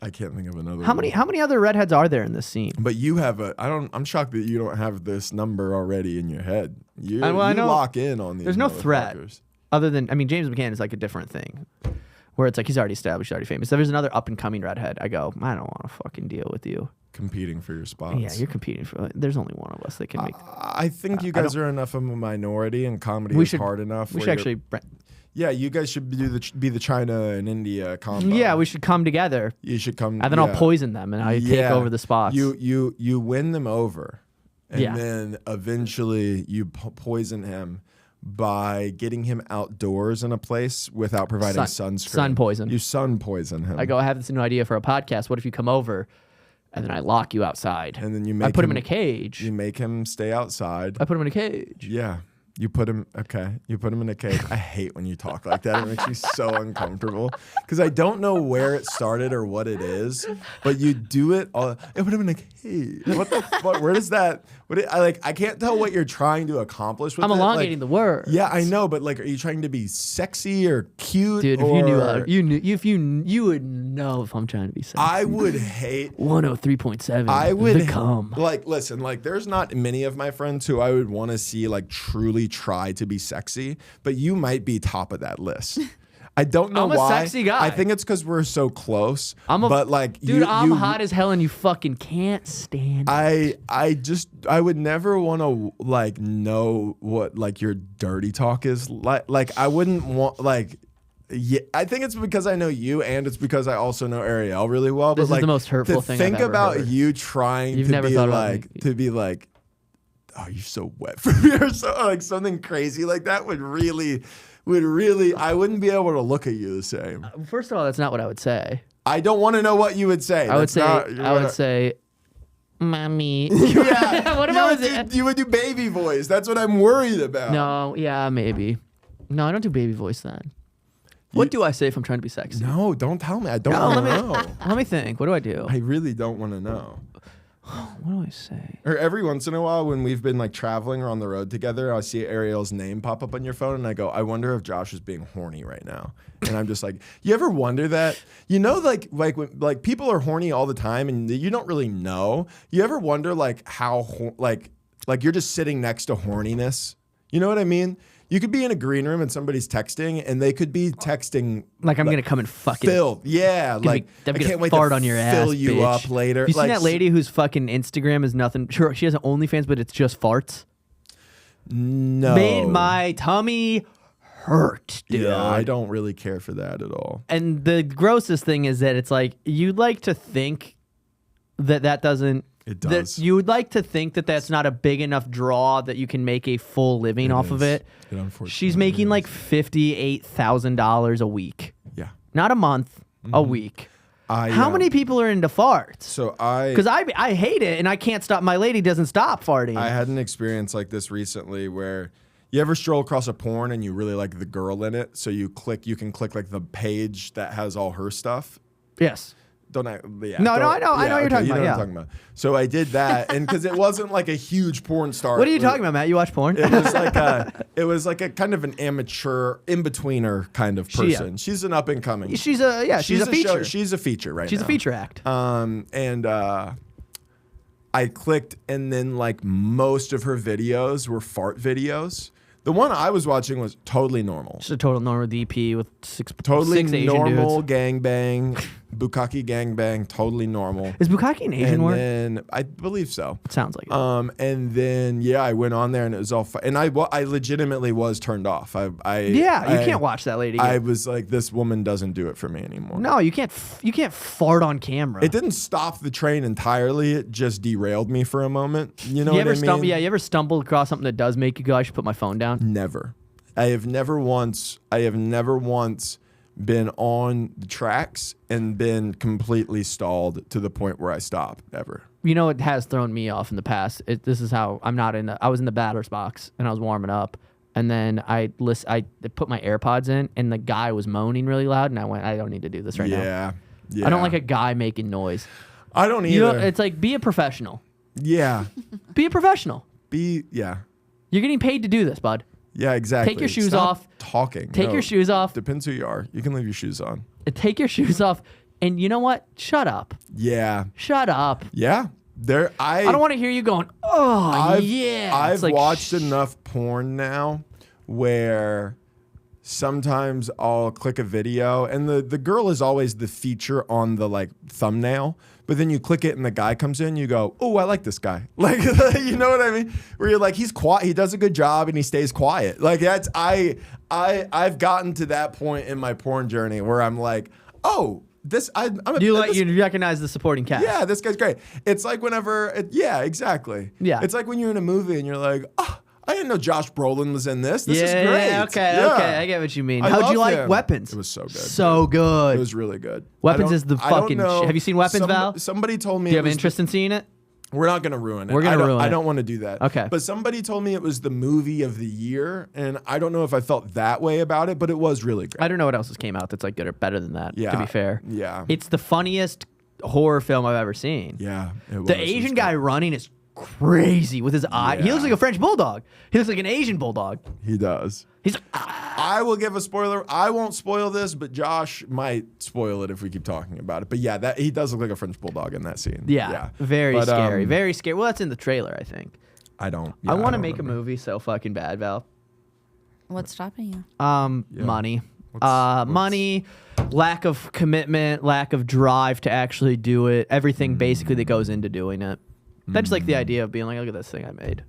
I can't think of another. how one. many other redheads are there in this scene? But you have I'm shocked that you don't have this number already in your head. You I know lock in on these. There's no threat motherfuckers. other than James McCann is like a different thing, where it's like he's already established, already famous. If there's another up and coming redhead, I go, I don't want to fucking deal with you. Competing for your spots. Yeah, you're competing for. There's only one of us that can make. I think you guys are enough of a minority, and comedy We is should- hard enough. We where should actually. Yeah, you guys should be the China and India combo. Yeah, we should come together, You should come. and then I'll poison them, and I take over the spots. You win them over, and Yeah. then eventually you poison him by getting him outdoors in a place without providing sunscreen. Sun poison. You sun poison him. I go, I have this new idea for a podcast. What if you come over, and then I lock you outside, and then you I make put him in a cage. You make him stay outside. I put him in a cage. Yeah. You put him in a cage. I hate when you talk like that. It makes me so uncomfortable because I don't know where it started or what it is, but you do it all. I put him in a cage. What the fuck? Where does that? I can't tell what you're trying to accomplish with I'm it. elongating Like, the word. Yeah, I know, but like, are you trying to be sexy or cute? Dude, if or, you knew, you would know if I'm trying to be sexy. I would hate. 103.7. I would the cum. like listen, like there's not many of my friends who I would want to see like truly try to be sexy, but you might be top of that list. I don't know I'm a why. sexy guy. I think it's because we're so close. I'm hot as hell and you fucking can't stand it. I would never want to like know what like your dirty talk is like. Like I wouldn't want like. Yeah, I think it's because I know you, and it's because I also know Ariel really well. This but is like, the most hurtful to thing I've think ever about heard. you trying You've to never be thought about like me. to be like, oh, you're so wet for me, or so like something crazy like that would really. I wouldn't be able to look at you the same. First of all, that's not what I would say. I don't want to know what you would say. I would say, mommy. Yeah. What if I was You would do baby voice. That's what I'm worried about. No, yeah, maybe. No, I don't do baby voice then. What do I say if I'm trying to be sexy? No, don't tell me. I don't No, want let to me know. let me think. What do I do? I really don't want to know. What do I say? Or every once in a while when we've been like traveling or on the road together, I see Ariel's name pop up on your phone and I go, I wonder if Josh is being horny right now. And I'm just like, you ever wonder that? You know, like when like people are horny all the time and you don't really know. You ever wonder like how like you're just sitting next to horniness? You know what I mean? You could be in a green room and somebody's texting and they could be texting Like I'm gonna come and fucking filled. Yeah, like I'm I gonna can't wait fart to on your fill ass, you bitch. up later. You seen Like, that lady whose fucking Instagram is nothing? Sure, she has an OnlyFans, but it's just farts. No. Made my tummy hurt, dude. Yeah, I don't really care for that at all. And the grossest thing is that it's like you'd like to think that doesn't. It does. You would like to think that that's not a big enough draw that you can make a full living off of it. It unfortunately She's making is. like $58,000 a week, Yeah. not a month, a week. How many people are into farts? So Because I hate it and I can't stop. My lady doesn't stop farting. I had an experience like this recently where you ever stroll across a porn and you really like the girl in it, so you can click like the page that has all her stuff. Yes. Yeah, I know what you're talking about, what yeah. I'm talking about. So I did that, and because it wasn't like a huge porn star. What are you talking about, Matt? You watch porn? It was like a kind of an amateur in-betweener kind of person. She's an up-and-coming. She's a feature. She's a feature right now. She's a feature act. And I clicked, and then like most of her videos were fart videos. The one I was watching was totally normal. Just a total normal DP with six Totally Asian normal dudes. gangbang, bukkake gangbang, totally normal. Is bukkake an Asian And word? then I believe so. Sounds like it. And then I went on there and it was all and I legitimately was turned off. You can't watch that lady. I was like, this woman doesn't do it for me anymore. No, you can't fart on camera. It didn't stop the train entirely. It just derailed me for a moment. You know you what ever I mean? you ever stumbled across something that does make you go, I should put my phone down? Never. I have never once been on the tracks and been completely stalled to the point where I stopped ever. You know, it has thrown me off in the past. This is how I was in the batter's box and I was warming up, and then I put my AirPods in, and the guy was moaning really loud, and I went, I don't need to do this right now. Yeah. I don't like a guy making noise. I don't either. You know, it's like, be a professional. Yeah. Be a professional. Yeah. You're getting paid to do this, bud. Yeah, exactly. Take your shoes Stop off. Talking. Take your shoes off. Depends who you are. You can leave your shoes on. Take your shoes off. And you know what? Shut up. Yeah. Shut up. Yeah. I don't want to hear you going, oh, yeah. I've like, watched enough porn now where sometimes I'll click a video and the girl is always the feature on the like thumbnail, but then you click it and the guy comes in, you go, oh, I like this guy. Like, you know what I mean? Where you're like, he's quiet, he does a good job and he stays quiet. Like that's, I've gotten to that point in my porn journey where I'm like, oh, you recognize the supporting cast. Yeah, this guy's great. It's like yeah, exactly. Yeah. It's like when you're in a movie and you're like, oh, I didn't know Josh Brolin was in this. This is great. Okay, Yeah. okay, I get what you mean. I How'd you loved like him. Weapons? It was so good. So good. It was really good. Weapons is the I don't fucking know. Have you seen Weapons, Val? Somebody told me Do you it have was interest in seeing it? We're not going to ruin it. We're gonna ruin it. I don't want to do that. Okay. But somebody told me it was the movie of the year, and I don't know if I felt that way about it, but it was really great. I don't know what else has came out that's like good or better than that, Yeah. to be fair. Yeah. It's the funniest horror film I've ever seen. Yeah. The Asian guy running is crazy with his eye. He Yeah. looks like a French bulldog. He looks like an Asian bulldog. He does. He's I will give a spoiler. I won't spoil this, but Josh might spoil it if we keep talking about it. But yeah, that he does look like a French bulldog in that scene. very scary. Very scary. Well, that's in the trailer, I think. I don't. I want to don't make remember. a movie so fucking bad, Val. What's stopping you? Money. Money, lack of commitment, lack of drive to actually do it. Everything basically that goes into doing it. That's like the idea of being like, look at this thing I made.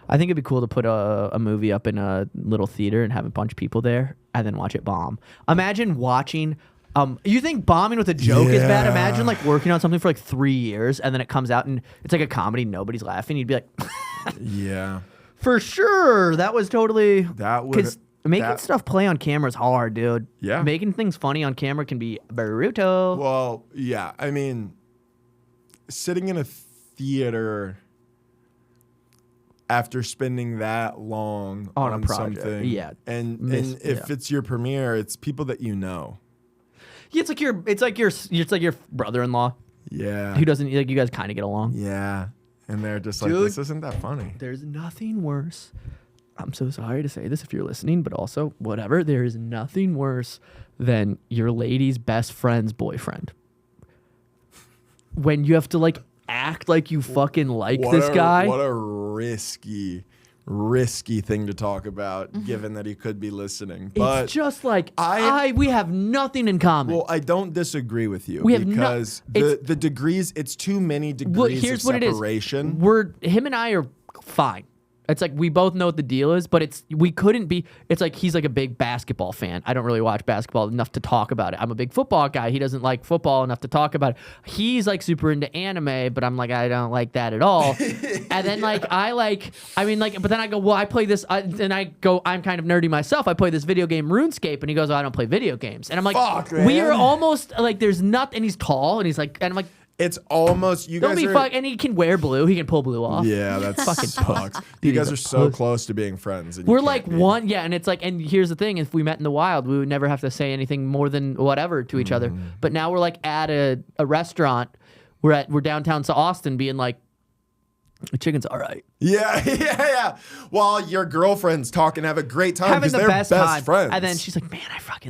I think it'd be cool to put a movie up in a little theater and have a bunch of people there and then watch it bomb. Imagine watching. You think bombing with a joke is bad? Yeah. Imagine like working on something for like 3 years and then it comes out and it's like a comedy. Nobody's laughing. You'd be like, Yeah. for sure. That was totally. That would. Because making stuff play on camera is hard, dude. Yeah. Making things funny on camera can be brutal. Well, yeah. I mean, sitting in a theater after spending that long On a project, something, yeah. and if it's your premiere, it's people that you know. Yeah, it's like your brother-in-law Yeah. who doesn't like you guys kind of get along. Yeah. And they're just like, Dude. this isn't that funny. There's nothing worse. I'm so sorry to say this if you're listening, but also whatever. There is nothing worse than your lady's best friend's boyfriend. When you have to like act like you fucking like this guy. What a risky thing to talk about, given that he could be listening. But it's just like we have nothing in common. well, I don't disagree with you We have because the degrees, it's too many degrees Well, here's of what it is. separation. Him and I are fine. It's like we both know what the deal is, but we couldn't be. It's like he's like a big basketball fan. I don't really watch basketball enough to talk about it. I'm a big football guy. He doesn't like football enough to talk about it. He's like super into anime, but I'm like, I don't like that at all. And then like but then I go, well, I play this, and I go, I'm kind of nerdy myself. I play this video game RuneScape, and he goes, oh, I don't play video games. And I'm like, Fuck, we man. are almost like, there's nothing. And he's tall, and he's like, and I'm like, It's almost you don't guys be are. fuck. And he can wear blue. He can pull blue off. Yeah, that's Fucking sucks. You Dude, guys he's are a so puss. close to being friends. And you We're can't like be. one, yeah, and it's like, and here's the thing: if we met in the wild, we would never have to say anything more than whatever to each other. But now we're like at a restaurant. We're downtown to Austin, being like, the chicken's all right, Yeah. While your girlfriend's talking, have a great time having because the they're best time. friends. And then she's like, man,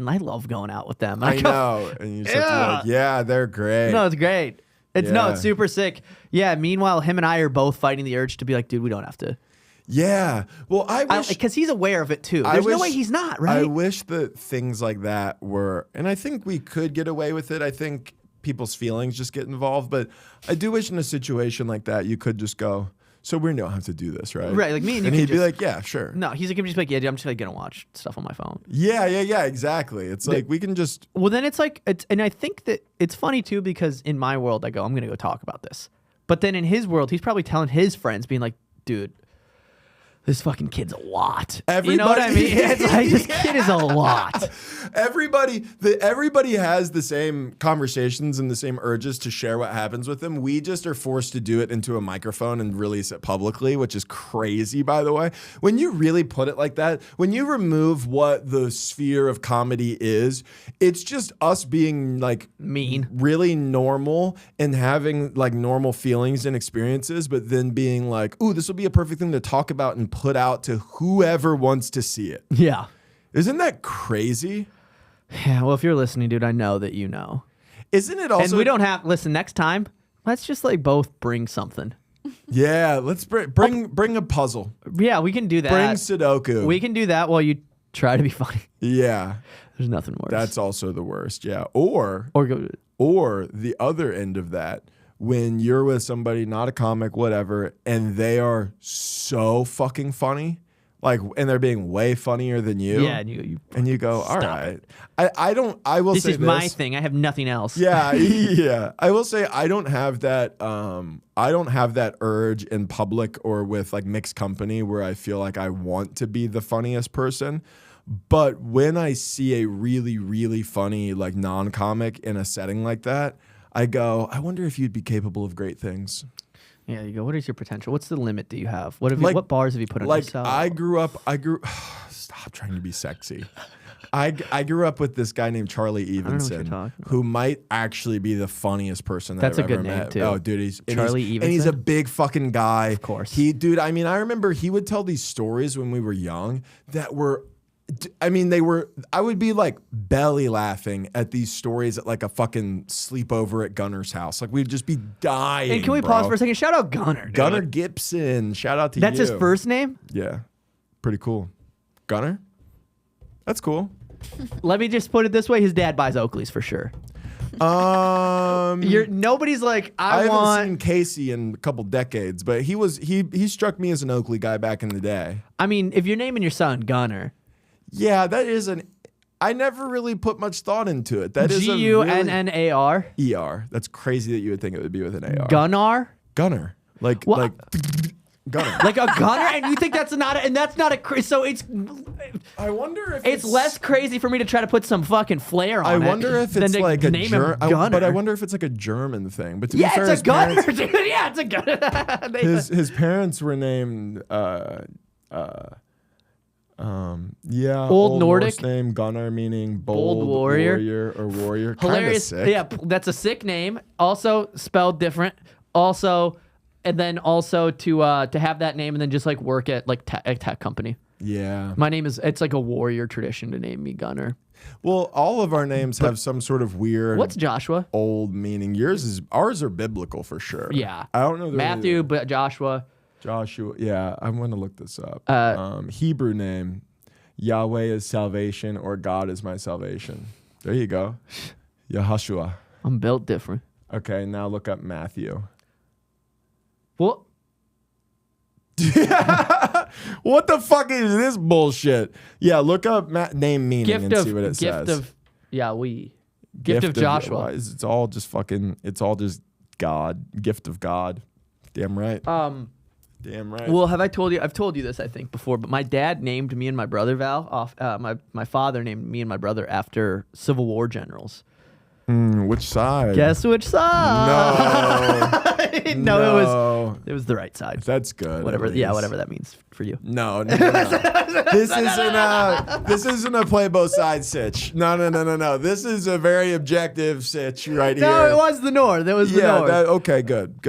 I love going out with them. And I go, know, and you just have to be like, yeah, they're great. no, it's great. It's Yeah. it's super sick. Yeah. Meanwhile, him and I are both fighting the urge to be like, dude, we don't have to, Yeah. Well, I wish because he's aware of it too. I There's no wish- way he's not, right? I wish that things like that were, and I think we could get away with it. I think people's feelings just get involved, but I do wish in a situation like that you could just go, so we don't have to do this, right? Right, like me and you and could he'd be just- like, yeah, sure. No, he's like, just like, yeah, dude, I'm just like gonna watch stuff on my phone. Yeah, exactly. It's like we can just, Well, then it's like, and I think that it's funny too, because in my world, I go, I'm going to go talk about this. But then in his world, he's probably telling his friends, being like, dude, this fucking kid's a lot. You know what I mean? It's like, this kid is a lot. everybody has the same conversations and the same urges to share what happens with them. We just are forced to do it into a microphone and release it publicly, which is crazy, by the way. When you really put it like that, when you remove what the sphere of comedy is, it's just us being like Mean. really normal and having like normal feelings and experiences, but then being like, ooh, this will be a perfect thing to talk about and put out to whoever wants to see it. Yeah. Isn't that crazy? Yeah. Well, if you're listening, dude, I know that you know. Isn't it also? And we don't have, listen, next time, let's just like both bring something. Yeah, let's bring a puzzle. Yeah, we can do that. Bring Sudoku. We can do that while you try to be funny. Yeah, There's nothing worse. that's also the worst. Yeah, or go. the other end of that, when you're with somebody, not a comic, whatever, and they are so fucking funny, like, and they're being way funnier than you. Yeah, and you go, all Stop right. I will this say is my thing. I have nothing else. Yeah. I will say I don't have that. I don't have that urge in public or with like mixed company where I feel like I want to be the funniest person. But when I see a really, really funny like non-comic in a setting like that, I go, I wonder if you'd be capable of great things. Yeah, you go, what is your potential? What's the limit that you have? What Like- bars have you put on Like yourself? I grew stop trying to be sexy. I grew up with this guy named Charlie know what you're Evenson, talking about. who might actually be the funniest person that That's I've a good ever name, met. too. Oh, dude, he's Charlie and he's a Evenson? big fucking guy. Of course. I mean, I remember he would tell these stories when we were young that were. I mean, I would be like belly laughing at these stories at like a fucking sleepover at Gunner's house. Like we'd just be dying. and can we pause for a second? Shout out Gunner. dude. Gunner Gibson. Shout out to That's you. his first name? Yeah. Pretty cool. Gunner? That's cool. Let me just put it this way. His dad buys Oakleys for sure. Nobody's like, I I haven't want. seen Casey in a couple decades, but he struck me as an Oakley guy back in the day. I mean, if you're naming your son Gunner, Yeah, that is I never really put much thought into it. That is Gunnar, ER. That's crazy that you would think it would be with an AR. Gunnar, Gunner. Like What? like Gunner. like a gunner, and you think that's not, and that's not a. So it's I wonder if it's less crazy for me to try to put some fucking flair on I it. wonder if than it's to like a name him Gunner. Gunner. But I wonder if it's like a German thing. But to Yeah, be fair, it's a his gunner, parents- dude. Yeah, it's a gunner. his parents were named Old Nordic? Norse name Gunnar, meaning bold warrior. or warrior. Kinda Hilarious. sick. Yeah, that's a sick name. Also spelled different. Also, and then also to have that name and then just like work at like a tech company. Yeah. My name is. It's like a warrior tradition to name me Gunner. Well, all of our names have some sort of weird What's Joshua? old meaning. Ours are biblical for sure. Yeah. I don't know the Matthew, but Joshua. Joshua. Yeah, I'm gonna look this up. Hebrew name. Yahweh is salvation or God is my salvation. There you go. Yahushua. I'm built different. Okay, now look up Matthew. Well, What the fuck is this bullshit? Yeah, look up name meaning Gift and of see what it gift says. of gift of Joshua. It's all just fucking. It's all just God. Gift of God. Damn right. Damn right. Well, have I told you? I've told you this, I think, before. But my dad named me and my brother Val off. My father named me and my brother after Civil War generals. Which side? Guess which side? No. It was the right side. That's good. Whatever. at Yeah, least. whatever that means for you. No. This isn't a play both sides sitch. No. This is a very objective sitch right here. No, it was the North. It was the North. Okay, good.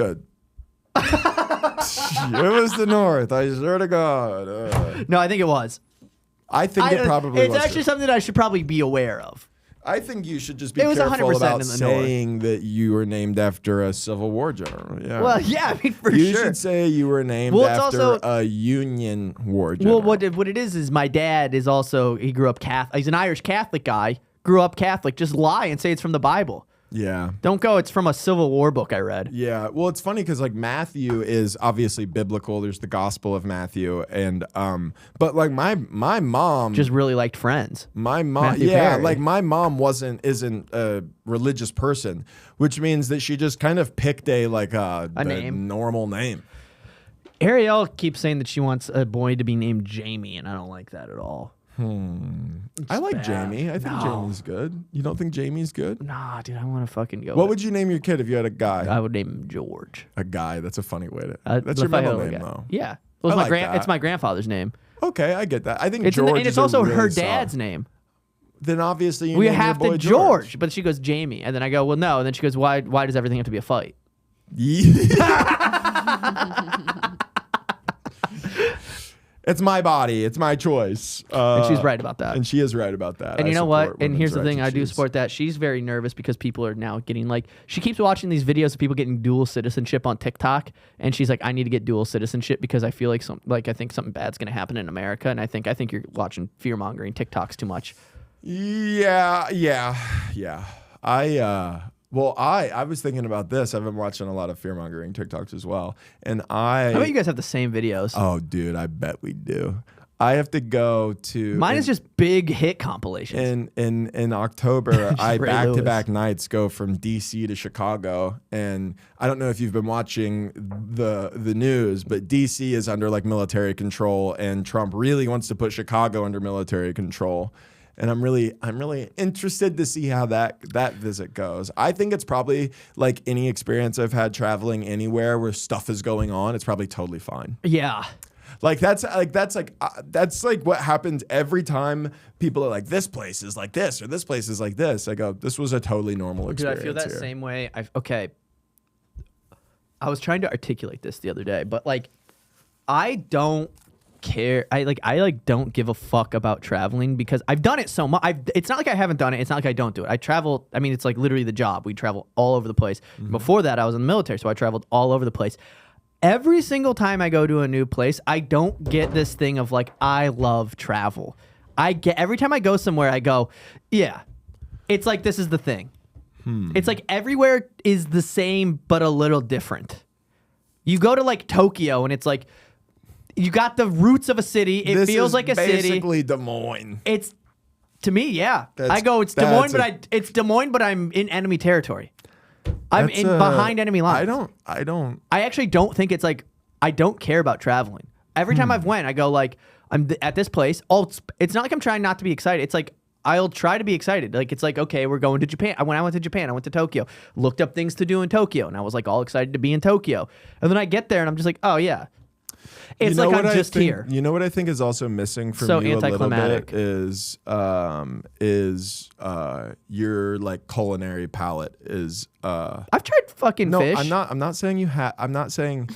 It was the North. I swear to God. No, I think it was. I think it probably It's was. actually something that I should probably be aware of. I think you should just be It was careful 100% about in the saying that you were named after a Civil War general. Yeah. Well, yeah, I mean, for you sure. should say you were named Well, it's after also- a Union War general. Well, what it is my dad is also, he grew up Catholic. He's an Irish Catholic guy, grew up Catholic. Just lie and say it's from the Bible. Yeah. Don't go, it's from a Civil War book I read. Yeah. Well, it's funny because like Matthew is obviously biblical. There's the Gospel of Matthew, and but like my mom Just really liked Friends. My mom, Matthew yeah, Perry. like my mom isn't a religious person, which means that she just kind of picked a name. normal name. Ariel keeps saying that she wants a boy to be named Jamie, and I don't like that at all. I like bad. Jamie. I think Jamie's good. You don't think Jamie's good? Nah, dude, I want to fucking go. What would you name your kid if you had a guy? I would name him George. A guy. That's a funny way to. That's your if I had middle a name, guy. though. Yeah. Well, I like that. it's my grandfather's name. Okay, I get that. I think It's George and it's is a also really her solid- dad's name. Then obviously you We name have your boy to George, but she goes Jamie, and then I go, well, no, and then she goes, why does everything have to be a fight? It's my body. It's my choice. And she's right about that. And she is right about that. And I you know what? support And here's women's the thing: right I to do choose. support that. She's very nervous because people are now getting she keeps watching these videos of people getting dual citizenship on TikTok, and she's like, I need to get dual citizenship because I feel like I think something bad's gonna happen in America, and I think you're watching fear mongering TikToks too much. Yeah. I was thinking about this. I've been watching a lot of fear mongering TikToks as well, and I bet you guys have the same videos. Oh, dude, I bet we do. I have to go to. Mine is just big hit compilations. In October, I Ray back-to-back nights go from DC to Chicago, and I don't know if you've been watching the news, but DC is under like military control, and Trump really wants to put Chicago under military control. And I'm really interested to see how that visit goes. I think it's probably like any experience I've had traveling anywhere where stuff is going on. It's probably totally fine. Yeah. That's what happens every time people are like, this place is like this or this place is like this. I go, this was a totally normal Dude, experience. I feel that here. same way. I was trying to articulate this the other day, but like, I don't care. I don't give a fuck about traveling because I've done it so much. It's not like I haven't done it. It's not like I don't do it. I travel. I mean, it's like literally the job. We travel all over the place. Before that, I was in the military, so I traveled all over the place. Every single time I go to a new place, I don't get this thing of like, I love travel. Every time I go somewhere, I go, yeah. It's like, this is the thing. It's like everywhere is the same, but a little different. You go to like Tokyo and it's like, you got the roots of a city. It feels like a city. Basically Des Moines. It's, to me, yeah. That's- I go, it's Des Moines, that's it's Des Moines, but I'm in enemy territory. I'm behind enemy lines. I I actually don't think it's like, I don't care about traveling. Every time I've went, I go like, I'm at this place. It's not like I'm trying not to be excited. It's like, I'll try to be excited. Like, it's like, okay, we're going to Japan. When I went to Japan, I went to Tokyo, looked up things to do in Tokyo, and I was like all excited to be in Tokyo. And then I get there and I'm just like, oh yeah. It's like I'm just here. You know what I think is also missing from So you a little anticlimactic. bit is your like culinary palate is I've tried fucking no, fish. I'm not saying you have. I'm not saying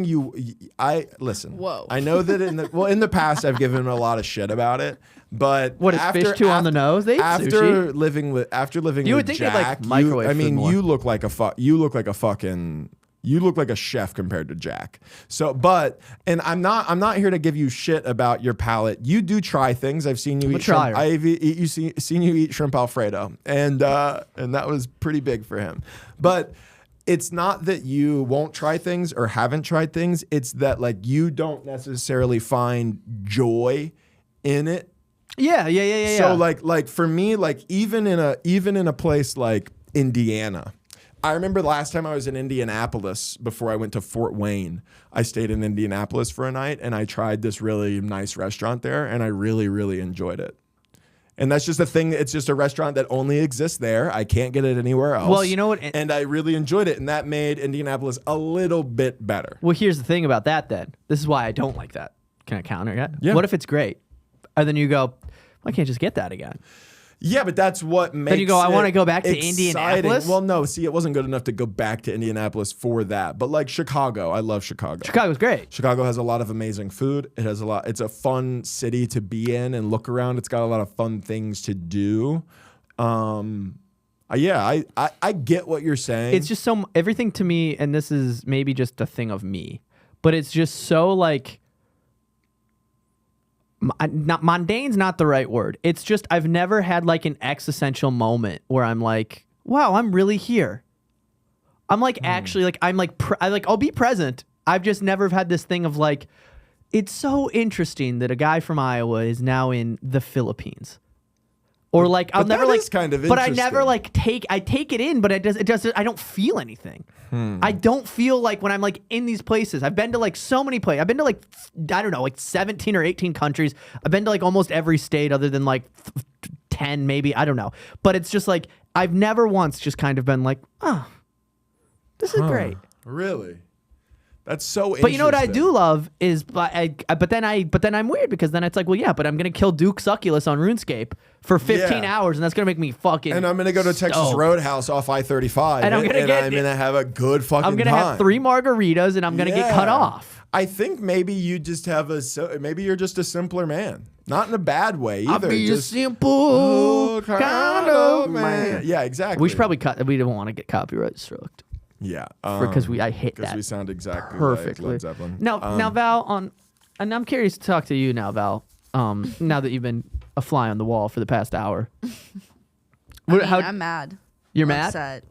you. I listen. Whoa. I know that in the past I've given a lot of shit about it, but What is fish too on the nose? They eat after sushi. living with You would with think they'd, like, Jack, microwave I food mean, more. you look like a chef compared to Jack. So, and I'm not here to give you shit about your palate. You do try things. I've seen you eat shrimp. I've seen you eat shrimp Alfredo, and that was pretty big for him. But it's not that you won't try things or haven't tried things. It's that like you don't necessarily find joy in it. Yeah. So like for me, like even in a place like Indiana, I remember the last time I was in Indianapolis before I went to Fort Wayne. I stayed in Indianapolis for a night and I tried this really nice restaurant there and I really, really enjoyed it. And that's just a thing. It's just a restaurant that only exists there. I can't get it anywhere else. Well, you know what? And I really enjoyed it. And that made Indianapolis a little bit better. Well, here's the thing about that then. This is why I don't like that. Can I counter it? Yeah. What if it's great? And then you go, I can't just get that again. Yeah, but that's what makes Then you go, I want to go back to exciting. Indianapolis? Well, no, see, it wasn't good enough to go back to Indianapolis for that. But like Chicago, I love Chicago. Chicago's great. Chicago has a lot of amazing food. It has a lot. It's a fun city to be in and look around. It's got a lot of fun things to do. Yeah, I get what you're saying. It's just everything to me, and this is maybe just a thing of me, but it's just so like, not mundane's not the right word. It's just I've never had like an existential moment where I'm like, wow, I'm really here. I'm like actually like I'm like I'll be present. I've just never had this thing of like, it's so interesting that a guy from Iowa is now in the Philippines. Or like I'll but never that like, is kind of but I never interesting. like take it in, but it does I don't feel anything. I don't feel like when I'm like in these places. I've been to like so many places. I've been to like I don't know, like 17 or 18 countries. I've been to like almost every state other than like 10 maybe. I don't know. But it's just like I've never once just kind of been like, oh, this is great. Really? That's so interesting. But you know what I do love is, but then I'm weird because then it's like, well, yeah, but I'm gonna kill Duke Succulus on RuneScape for 15 hours, and that's gonna make me fucking. And I'm gonna go to Texas stoked. Roadhouse off I-35, And I'm gonna have a good fucking time. I'm gonna have 3 margaritas, and I'm gonna get cut off. I think maybe you just have maybe you're just a simpler man, not in a bad way either. I'll be just a simple kind of man. Yeah, exactly. We should probably cut. We don't want to get copyright struck. Yeah, Because I hit that. because we sound exactly perfectly. like Led Zeppelin. Now Val, and I'm curious to talk to you now, Val. Now that you've been a fly on the wall for the past hour. I'm mad. You're I'm mad? upset.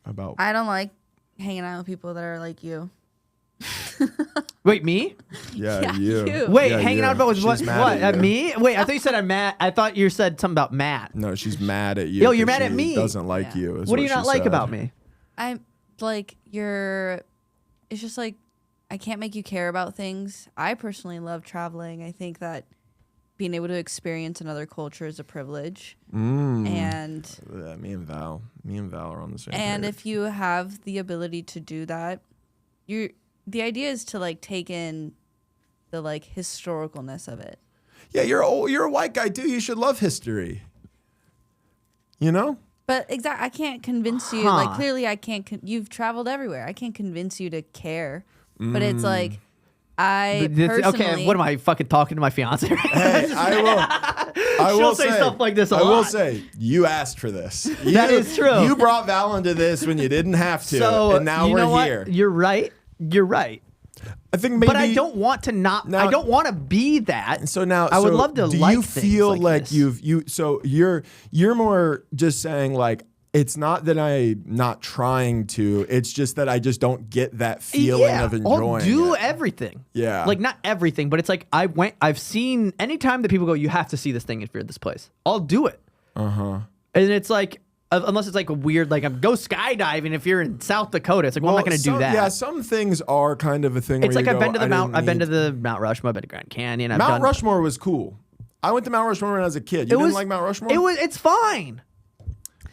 About I don't like hanging out with people that are like you. Wait, me? yeah, you. you. Wait, Yeah, hanging you. out about with what? She's mad What? at you. Me? Wait, I thought you said I'm mad. I thought you said something about Matt. No, she's mad at you. Yo, you're 'cause mad at she me. Doesn't like Yeah. you. Is What do you she not like said. about me? I'm like it's just like I can't make you care about things. I personally love traveling. I think that being able to experience another culture is a privilege. And Me and Val are on the same. and page. if you have the ability to do that, the idea is to like take in the like historicalness of it. Yeah, you're a white guy too. You should love history. You know? But I can't convince you. Huh. Like clearly, I can't. You've traveled everywhere. I can't convince you to care. But it's like I personally. Okay, what am I fucking talking to my fiance? Right now? Hey, I She'll will say stuff like this a I will lot. say you asked for this. That is true. You brought Val into this when you didn't have to, So and now you know we're what? here. You're right. You're right. I think maybe. But I don't want to not. Now- I don't want to be that. So now, I would so love to. Do like you things feel like like this. So you're more just saying like it's not that I'm not trying to. It's just that I just don't get that feeling of enjoying. I'll do it. everything. Yeah. Like not everything, but it's like I've seen anytime that people go, you have to see this thing if you're at this place. I'll do it. And it's like unless it's like a weird like I'm go skydiving if you're in South Dakota. It's like, well, I'm not gonna do that. Yeah, some things are kind of a thing. It's where like you I've go, been to the I Mount. didn't I've been to need- the Mount Rushmore. I've been to Grand Canyon. I've Mount done, Rushmore was cool. I went to Mount Rushmore when I was a kid. You didn't like Mount Rushmore? It's fine.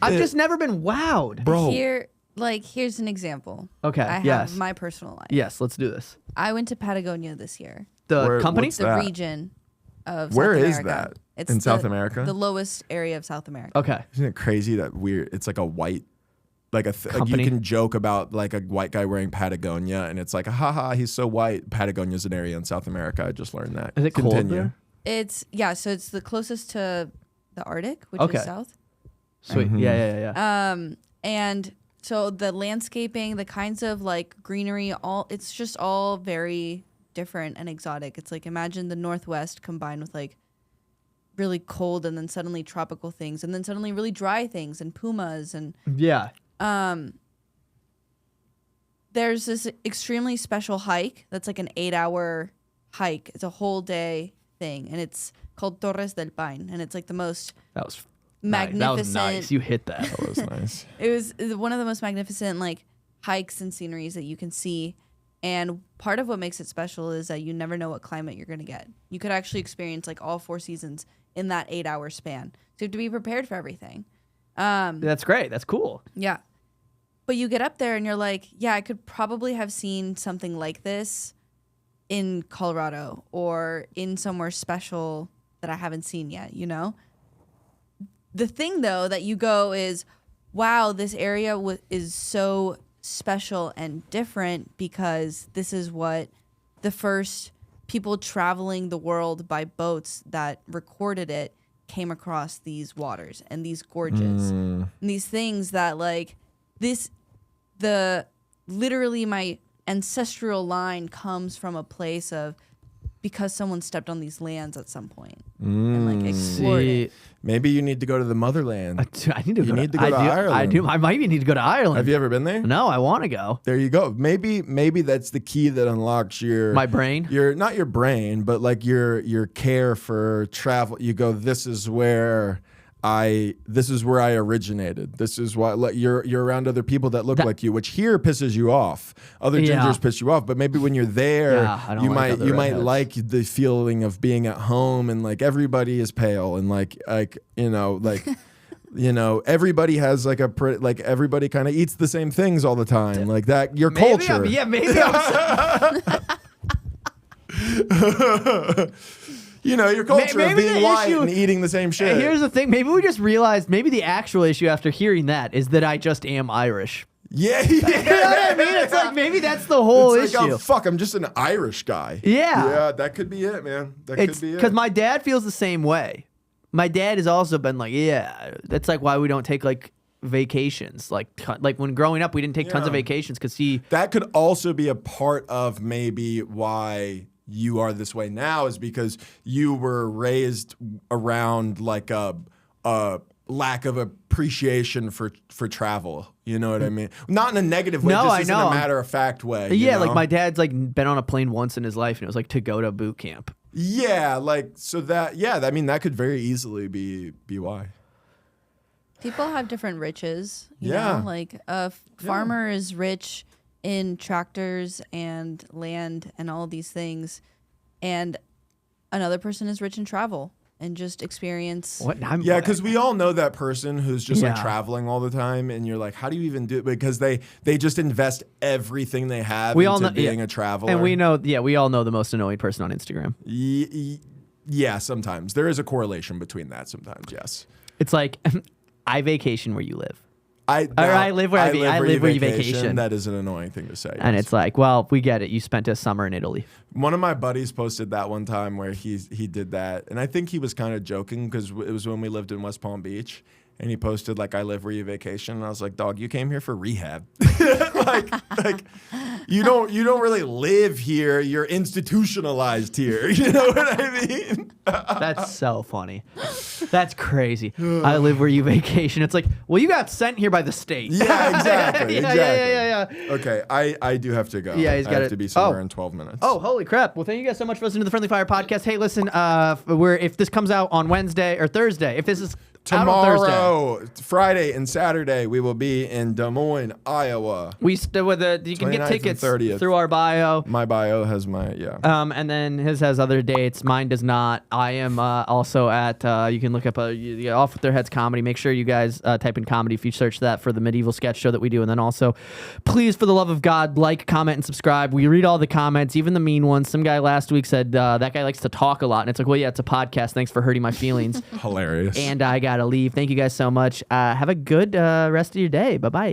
I've just never been wowed. Bro. Here's an example. Okay, I yes. have my personal life. Yes, let's do this. I went to Patagonia this year. The company. what's The that? region of Where South is America. that? It's In South America? The lowest area of South America. Okay. Isn't it crazy that weird? It's like a white, like like you Company? can joke about like a white guy wearing Patagonia, and it's like, haha, he's so white. Patagonia's an area in South America. I just learned that. Is it cold Continue. there? So it's the closest to the Arctic, which Okay. is south. Sweet. Mm-hmm. Yeah. And so the landscaping, the kinds of like greenery, it's just all very different and exotic. It's like imagine the Northwest combined with like really cold and then suddenly tropical things and then suddenly really dry things and pumas and Yeah. there's this extremely special hike that's like an 8-hour hike. It's a whole day thing, and it's called Torres del Paine, and it's like the most That was magnificent. That was nice. You hit that. That was nice. It was one of the most magnificent like hikes and sceneries that you can see. And part of what makes it special is that you never know what climate you're going to get. You could actually experience like all 4 seasons in that 8-hour span. So you have to be prepared for everything. That's great. That's cool. Yeah. But you get up there and you're like, yeah, I could probably have seen something like this in Colorado or in somewhere special that I haven't seen yet, you know? The thing, though, that you go is, wow, this area is so special and different because this is what the first people traveling the world by boats that recorded it came across these waters and these gorges and these things that like literally my ancestral line comes from a place of because someone stepped on these lands at some point and like explored it. Maybe you need to go to the motherland. I need to You go need to go to Ireland. I do. I might even need to go to Ireland. Have you ever been there? No, I want to go. There you go. Maybe that's the key that unlocks My brain? Not your brain, but like your care for travel. You go, this is where I originated. This is why you're around other people that look like you, which here pisses you off. Other gingers piss you off, but maybe when you're there, you might like the feeling of being at home and like everybody is pale and like everybody has like everybody kind of eats the same things all the time, like that. Your culture, maybe I'm your culture of being white and eating the same shit. Here's the thing. Maybe we just realized maybe the actual issue after hearing that is that I just am Irish. Yeah. You know what I mean? It's like maybe that's the whole it's issue. like, oh, fuck, I'm just an Irish guy. Yeah. Yeah, that could be it, man. That could be it. Because my dad feels the same way. My dad has also been like, yeah, that's like why we don't take like vacations. Like when growing up, we didn't take tons of vacations because that could also be a part of maybe why you are this way now is because you were raised around like a lack of appreciation for travel. You know what I mean? Not in a negative way, just in a matter of fact way. Yeah, like my dad's like been on a plane once in his life and it was like to go to boot camp. Yeah, like so that I mean that could very easily be why. People have different riches. You know? Like a farmer is rich in tractors and land and all these things, and another person is rich in travel and just experience. Because we all know that person who's just like traveling all the time, and you're like, how do you even do it? Because they just invest everything they have into being a traveler. And we all know the most annoying person on Instagram. Yeah, sometimes there is a correlation between that. Sometimes, yes. It's like I vacation where you live. I live where you vacation. That is an annoying thing to say. And it's like, well, we get it. You spent a summer in Italy. One of my buddies posted that one time where he did that. And I think he was kind of joking because it was when we lived in West Palm Beach. And he posted like, I live where you vacation. And I was like, dog, you came here for rehab. like you don't really live here. You're institutionalized here. You know what I mean? That's so funny. That's crazy. I live where you vacation. It's like, well, you got sent here by the state. Yeah, exactly. Yeah. Okay, I do have to go. Yeah, I have to be somewhere in 12 minutes. Oh, holy crap. Well, thank you guys so much for listening to the Friendly Fire podcast. Hey, listen, if this comes out on Wednesday or Thursday, if this is tomorrow, Friday and Saturday, we will be in Des Moines, Iowa. You can get tickets through our bio. My bio has and then his has other dates. Mine does not. I am also at. You can look up Off With Their Heads comedy. Make sure you guys type in comedy if you search that for the medieval sketch show that we do. And then also, please, for the love of God, like, comment, and subscribe. We read all the comments, even the mean ones. Some guy last week said that guy likes to talk a lot, and it's like, well, yeah, it's a podcast. Thanks for hurting my feelings. Hilarious. And I gotta leave. Thank you guys so much. Have a good rest of your day. Bye-bye.